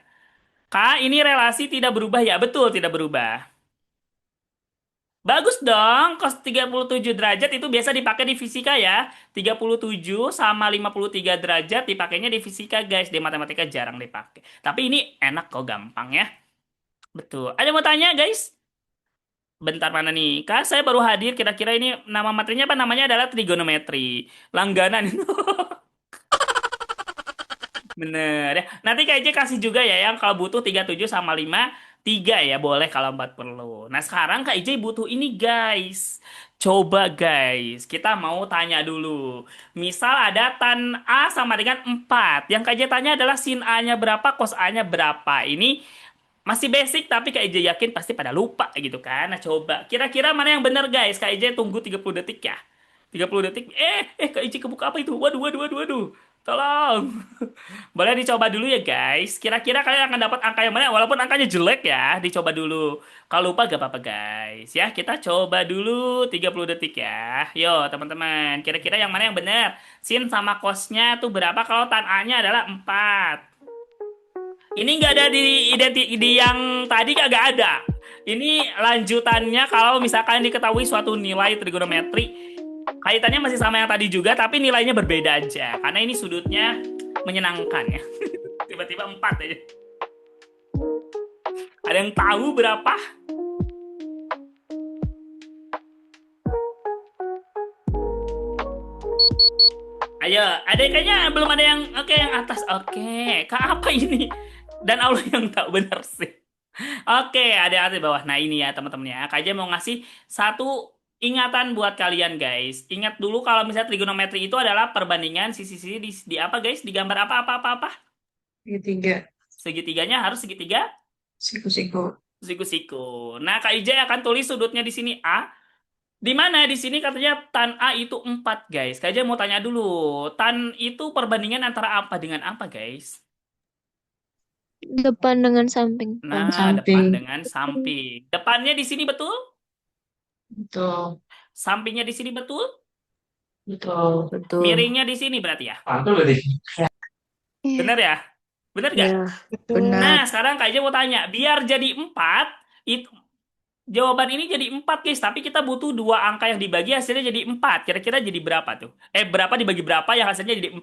Kak, ini relasi tidak berubah ya? Betul, tidak berubah. Bagus dong, cos 37 derajat itu biasa dipakai di fisika ya. 37 sama 53 derajat dipakainya di fisika guys. Di matematika jarang dipakai. Tapi ini enak kok, gampang ya. Betul. Ada yang mau tanya guys? Bentar mana nih? Kak, saya baru hadir. Kira-kira ini nama materinya apa? Namanya adalah trigonometri. Langganan itu. Bener ya. Nanti Kak J kasih juga ya yang kalau butuh 37 sama 5 3 ya boleh kalau 4 perlu. Nah sekarang Kak J butuh ini guys. Coba guys, kita mau tanya dulu. Misal ada tan A sama dengan 4. Yang Kak J tanya adalah sin A-nya berapa, cos A-nya berapa. Ini masih basic tapi Kak J yakin pasti pada lupa gitu kan. Nah coba, kira-kira mana yang benar guys? Kak J tunggu 30 detik ya. 30 detik. Kak J kebuka apa itu? Waduh, waduh, waduh, waduh. Tolong. Boleh dicoba dulu ya guys. Kira-kira kalian akan dapat angka yang mana? Walaupun angkanya jelek ya, dicoba dulu. Kalau lupa gak apa-apa guys. Ya, kita coba dulu 30 detik ya. Yo, teman-teman. Kira-kira yang mana yang benar? Sin sama cosnya tuh berapa kalau tan A-nya adalah 4? Ini nggak ada di yang tadi kagak ada. Ini lanjutannya kalau misalkan diketahui suatu nilai trigonometri kaitannya masih sama yang tadi juga, tapi nilainya berbeda aja. Karena ini sudutnya menyenangkan ya. Tiba-tiba 4 aja. Ada yang tahu berapa? Ayo, ada kayaknya belum ada yang oke yang atas. Oke, Kak apa ini? Dan Allah yang tahu benar sih. Oke, ada yang di bawah. Nah ini ya teman-teman ya. Kak aja mau ngasih satu ingatan buat kalian guys. Ingat dulu kalau misalnya trigonometri itu adalah perbandingan sisi-sisi di apa guys? Di gambar apa? Segitiga. Segitiganya harus segitiga Siku-siku. siku-siku. Nah, Kak Ijay akan tulis sudutnya di sini A. Di mana di sini katanya tan A itu 4 guys. Kak Ijay mau tanya dulu. Tan itu perbandingan antara apa dengan apa guys? Depan dengan samping. Nah, samping. depan dengan samping. Depannya di sini betul? Betul. Sampingnya di sini betul? Betul. Betul. Miringnya di sini berarti ya? Bener ya? Bener gak? Ya, Betul. benar. Nah, sekarang Kak Ijay mau tanya. Biar jadi 4, itu jawaban ini jadi 4 guys. Tapi kita butuh 2 angka yang dibagi hasilnya jadi 4. Kira-kira jadi berapa tuh? Berapa dibagi berapa yang hasilnya jadi 4?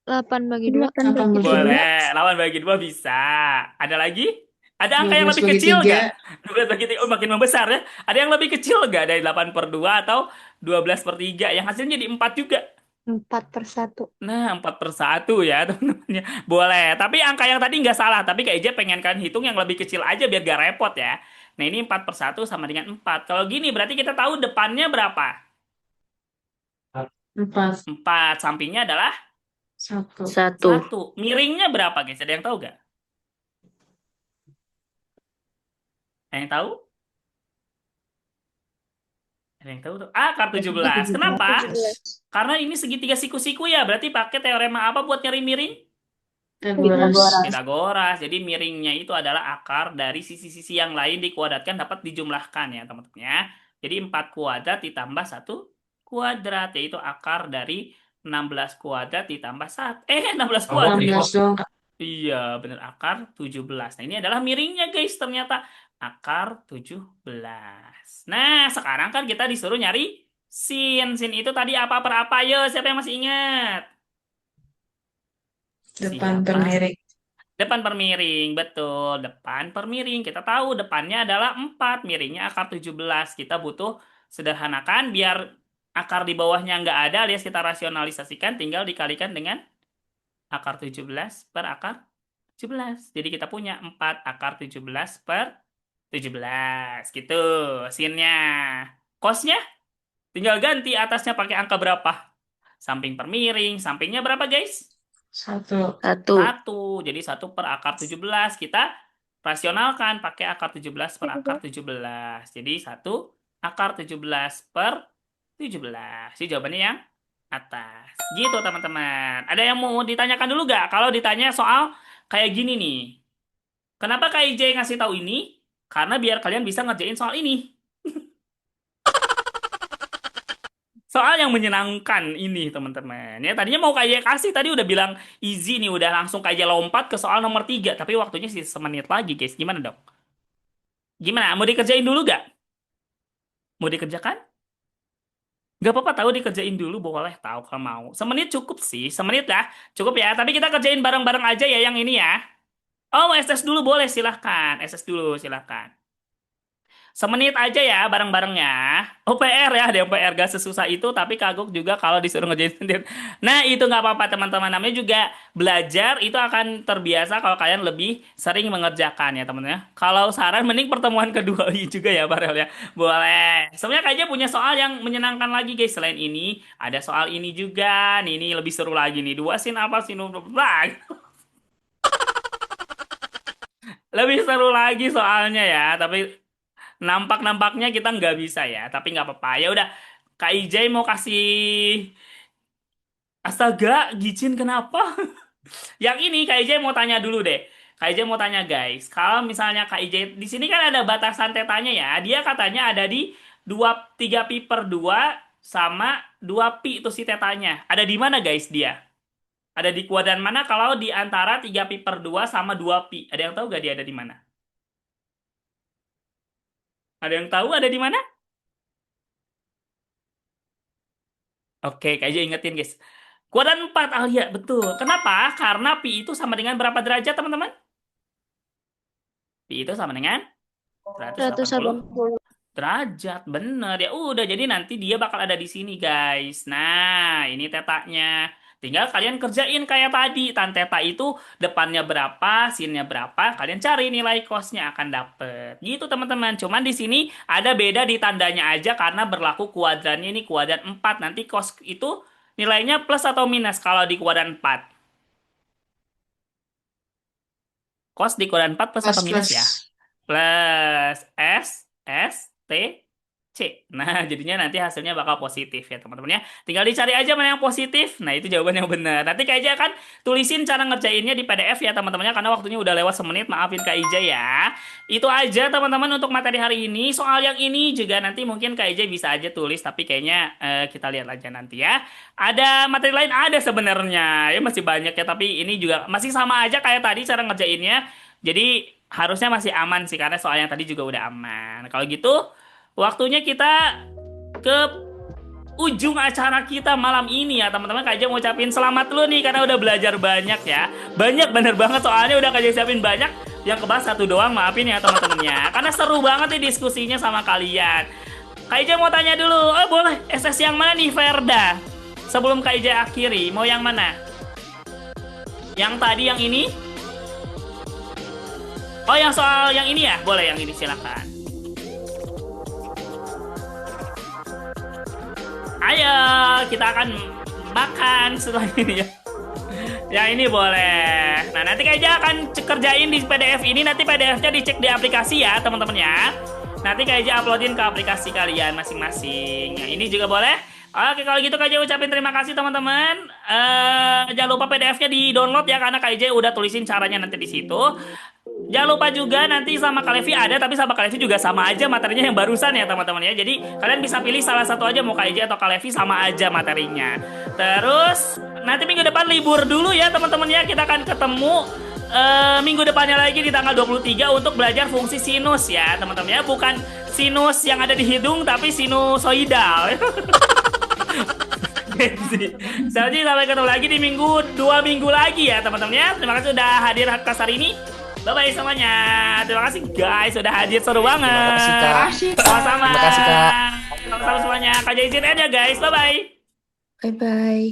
8 bagi 2. 8 bagi 2. Boleh, lawan bagi 2 bisa. Ada lagi? Ada angka yang 12 lebih bagi kecil 3. nggak? 12 bagi 3, oh makin membesar ya. Ada yang lebih kecil nggak dari 8/2 atau 12/3? Yang hasilnya jadi 4 juga. 4/1. Nah, 4/1 ya teman-temannya. Boleh, tapi angka yang tadi nggak salah. Tapi Kak Ija pengen kalian hitung yang lebih kecil aja biar gak repot ya. Nah, ini 4/1 sama dengan 4. Kalau gini berarti kita tahu depannya berapa? 4. 4. Sampingnya adalah 1. 1. 1. Miringnya berapa guys? Ada yang tahu nggak? Ada yang tahu? Ada yang tahu tuh? Akar 17. Kenapa? 17. Karena ini segitiga siku-siku ya. Berarti pakai teorema apa buat nyari miring? Pythagoras. Pitagoras. Jadi miringnya itu adalah akar dari sisi-sisi yang lain dikuadratkan dapat dijumlahkan ya teman-teman ya. Jadi 4 kuadrat ditambah 1 kuadrat. Yaitu akar dari 16 kuadrat ditambah 1. 16 kuadrat. 16 dong. Iya, bener akar 17. Nah, ini adalah miringnya guys, ternyata akar 17. Nah, sekarang kan kita disuruh nyari sin. Sin itu tadi apa per apa? Yo, siapa yang masih ingat? Depan Siapa? permiring. Depan per miring, betul. Depan per miring. Kita tahu depannya adalah 4, miringnya akar 17. Kita butuh sederhanakan biar akar di bawahnya nggak ada alias kita rasionalisasikan, tinggal dikalikan dengan akar 17 per akar 17. Jadi kita punya 4 akar 17 per 17 gitu sinnya. Cosnya tinggal ganti atasnya pakai angka berapa. Samping per miring, sampingnya berapa guys? 1. 1. Jadi 1 per akar 17. Kita rasionalkan pakai akar 17 per akar 17. Jadi 1 akar 17 per 17. Jadi jawabannya yang atas. Gitu teman-teman. Ada yang mau ditanyakan dulu gak? Kalau ditanya soal kayak gini nih. Kenapa Kak IJ ngasih tahu ini? Karena biar kalian bisa ngerjain soal ini. Soal yang menyenangkan ini teman-teman. Ya tadinya mau Kak IJ kasih, tadi udah bilang easy nih, udah langsung Kak IJ lompat ke soal nomor 3. Tapi waktunya sih semenit lagi guys. Gimana dong? Gimana? Mau dikerjain dulu gak? Mau dikerjakan? Gak apa-apa tahu dikerjain dulu, boleh tahu kalau mau. Semenit cukup sih, semenit lah. Cukup ya, tapi kita kerjain bareng-bareng aja ya yang ini ya. Oh, SS dulu boleh, silahkan. SS dulu, silahkan. Semenit aja ya bareng-barengnya. Oh, PR ya, ada yang PR gak sesusah itu, tapi kagok juga kalau disuruh ngerjain sendiri. Nah, itu nggak apa-apa teman-teman. Namanya juga belajar, itu akan terbiasa kalau kalian lebih sering mengerjakan ya teman-teman. Kalau saran, mending pertemuan kedua juga ya, Barel ya. Boleh. Sebenarnya kayaknya punya soal yang menyenangkan lagi guys. Selain ini, ada soal ini juga. Nih, ini lebih seru lagi nih. 2 sin apa sin lebih seru lagi soalnya ya, tapi nampak-nampaknya kita nggak bisa ya, tapi nggak apa-apa. Ya udah, Kak IJ mau kasih. Astaga, Gicin kenapa? Yang ini Kak IJ mau tanya dulu deh. Kak IJ mau tanya guys, kalau misalnya Kak IJ di sini kan ada batasan tetanya ya. Dia katanya ada di 3 pi per 2 sama 2 pi itu si tetanya. Ada di mana guys dia? Ada di kuadran mana kalau di antara 3 pi per 2 sama 2 pi? Ada yang tahu gak dia ada di mana? Ada yang tahu ada di mana? Oke, Kak IJ ingetin guys. Kuadran 4 Alia, betul. Kenapa? Karena pi itu sama dengan berapa derajat teman-teman? Pi itu sama dengan 180 180. derajat, bener ya. Udah, jadi nanti dia bakal ada di sini guys. Nah, ini tetanya. Tinggal kalian kerjain kayak tadi. Tan teta itu depannya berapa, sinnya berapa, kalian cari nilai cosnya akan dapet. Gitu teman-teman. Cuman di sini ada beda di tandanya aja karena berlaku kuadrannya ini kuadran 4. Nanti cos itu nilainya plus atau minus kalau di kuadran 4. Cos di kuadran 4 plus atau minus ya? Plus S, T, C. Nah, jadinya nanti hasilnya bakal positif ya teman-teman ya. Tinggal dicari aja mana yang positif. Nah, itu jawaban yang benar. Nanti Kak Ija akan tulisin cara ngerjainnya di PDF ya teman-teman ya. Karena waktunya udah lewat semenit. Maafin Kak Ija ya. Itu aja teman-teman untuk materi hari ini. Soal yang ini juga nanti mungkin Kak Ija bisa aja tulis. Tapi kayaknya kita lihat aja nanti ya. Ada materi lain? Ada sebenarnya. Ya masih banyak ya. Tapi ini juga masih sama aja kayak tadi cara ngerjainnya. Jadi harusnya masih aman sih. Karena soal yang tadi juga udah aman. Kalau gitu waktunya kita ke ujung acara kita malam ini ya teman-teman. Kak Ija mau ucapin selamat dulu nih karena udah belajar banyak ya. Banyak bener banget soalnya udah Kak Ija siapin banyak. Yang kebahas 1 doang, maafin ya teman-temannya. Karena seru banget nih diskusinya sama kalian. Kak Ija mau tanya dulu, boleh SS yang mana nih Verda? Sebelum Kak Ija akhiri, mau yang mana? Yang tadi yang ini? Oh yang soal yang ini ya? Boleh yang ini silakan. Ayo, kita akan makan setelah ini ya. Ya ini boleh. Nah nanti Kak Ija akan kerjain di PDF ini. Nanti PDF-nya dicek di aplikasi ya teman-teman ya. Nanti Kak Ija uploadin ke aplikasi kalian masing-masing. Yang ini juga boleh. Oke kalau gitu Kak Ija ucapin terima kasih teman-teman. Jangan lupa PDF-nya di download ya karena Kak Ija udah tulisin caranya nanti di situ. Jangan lupa juga nanti sama Kak Levi ada, tapi sama Kak Levi juga sama aja materinya yang barusan ya teman-teman ya. Jadi kalian bisa pilih salah satu aja, mau Kak IJ atau Kak Levi sama aja materinya. Terus nanti minggu depan libur dulu ya teman-teman ya. Kita akan ketemu minggu depannya lagi di tanggal 23 untuk belajar fungsi sinus ya teman-teman ya. Bukan sinus yang ada di hidung tapi sinusoidal. Jadi sampai ketemu lagi di 2 minggu lagi ya teman-teman ya. Terima kasih sudah hadir podcast hari ini. Bye-bye semuanya. Terima kasih guys sudah hadir, seru banget. Terima kasih Kak. Sama-sama. Terima kasih Kak. Sama-sama semuanya. semuanya. Kak izin aja guys. Bye-bye. Bye-bye.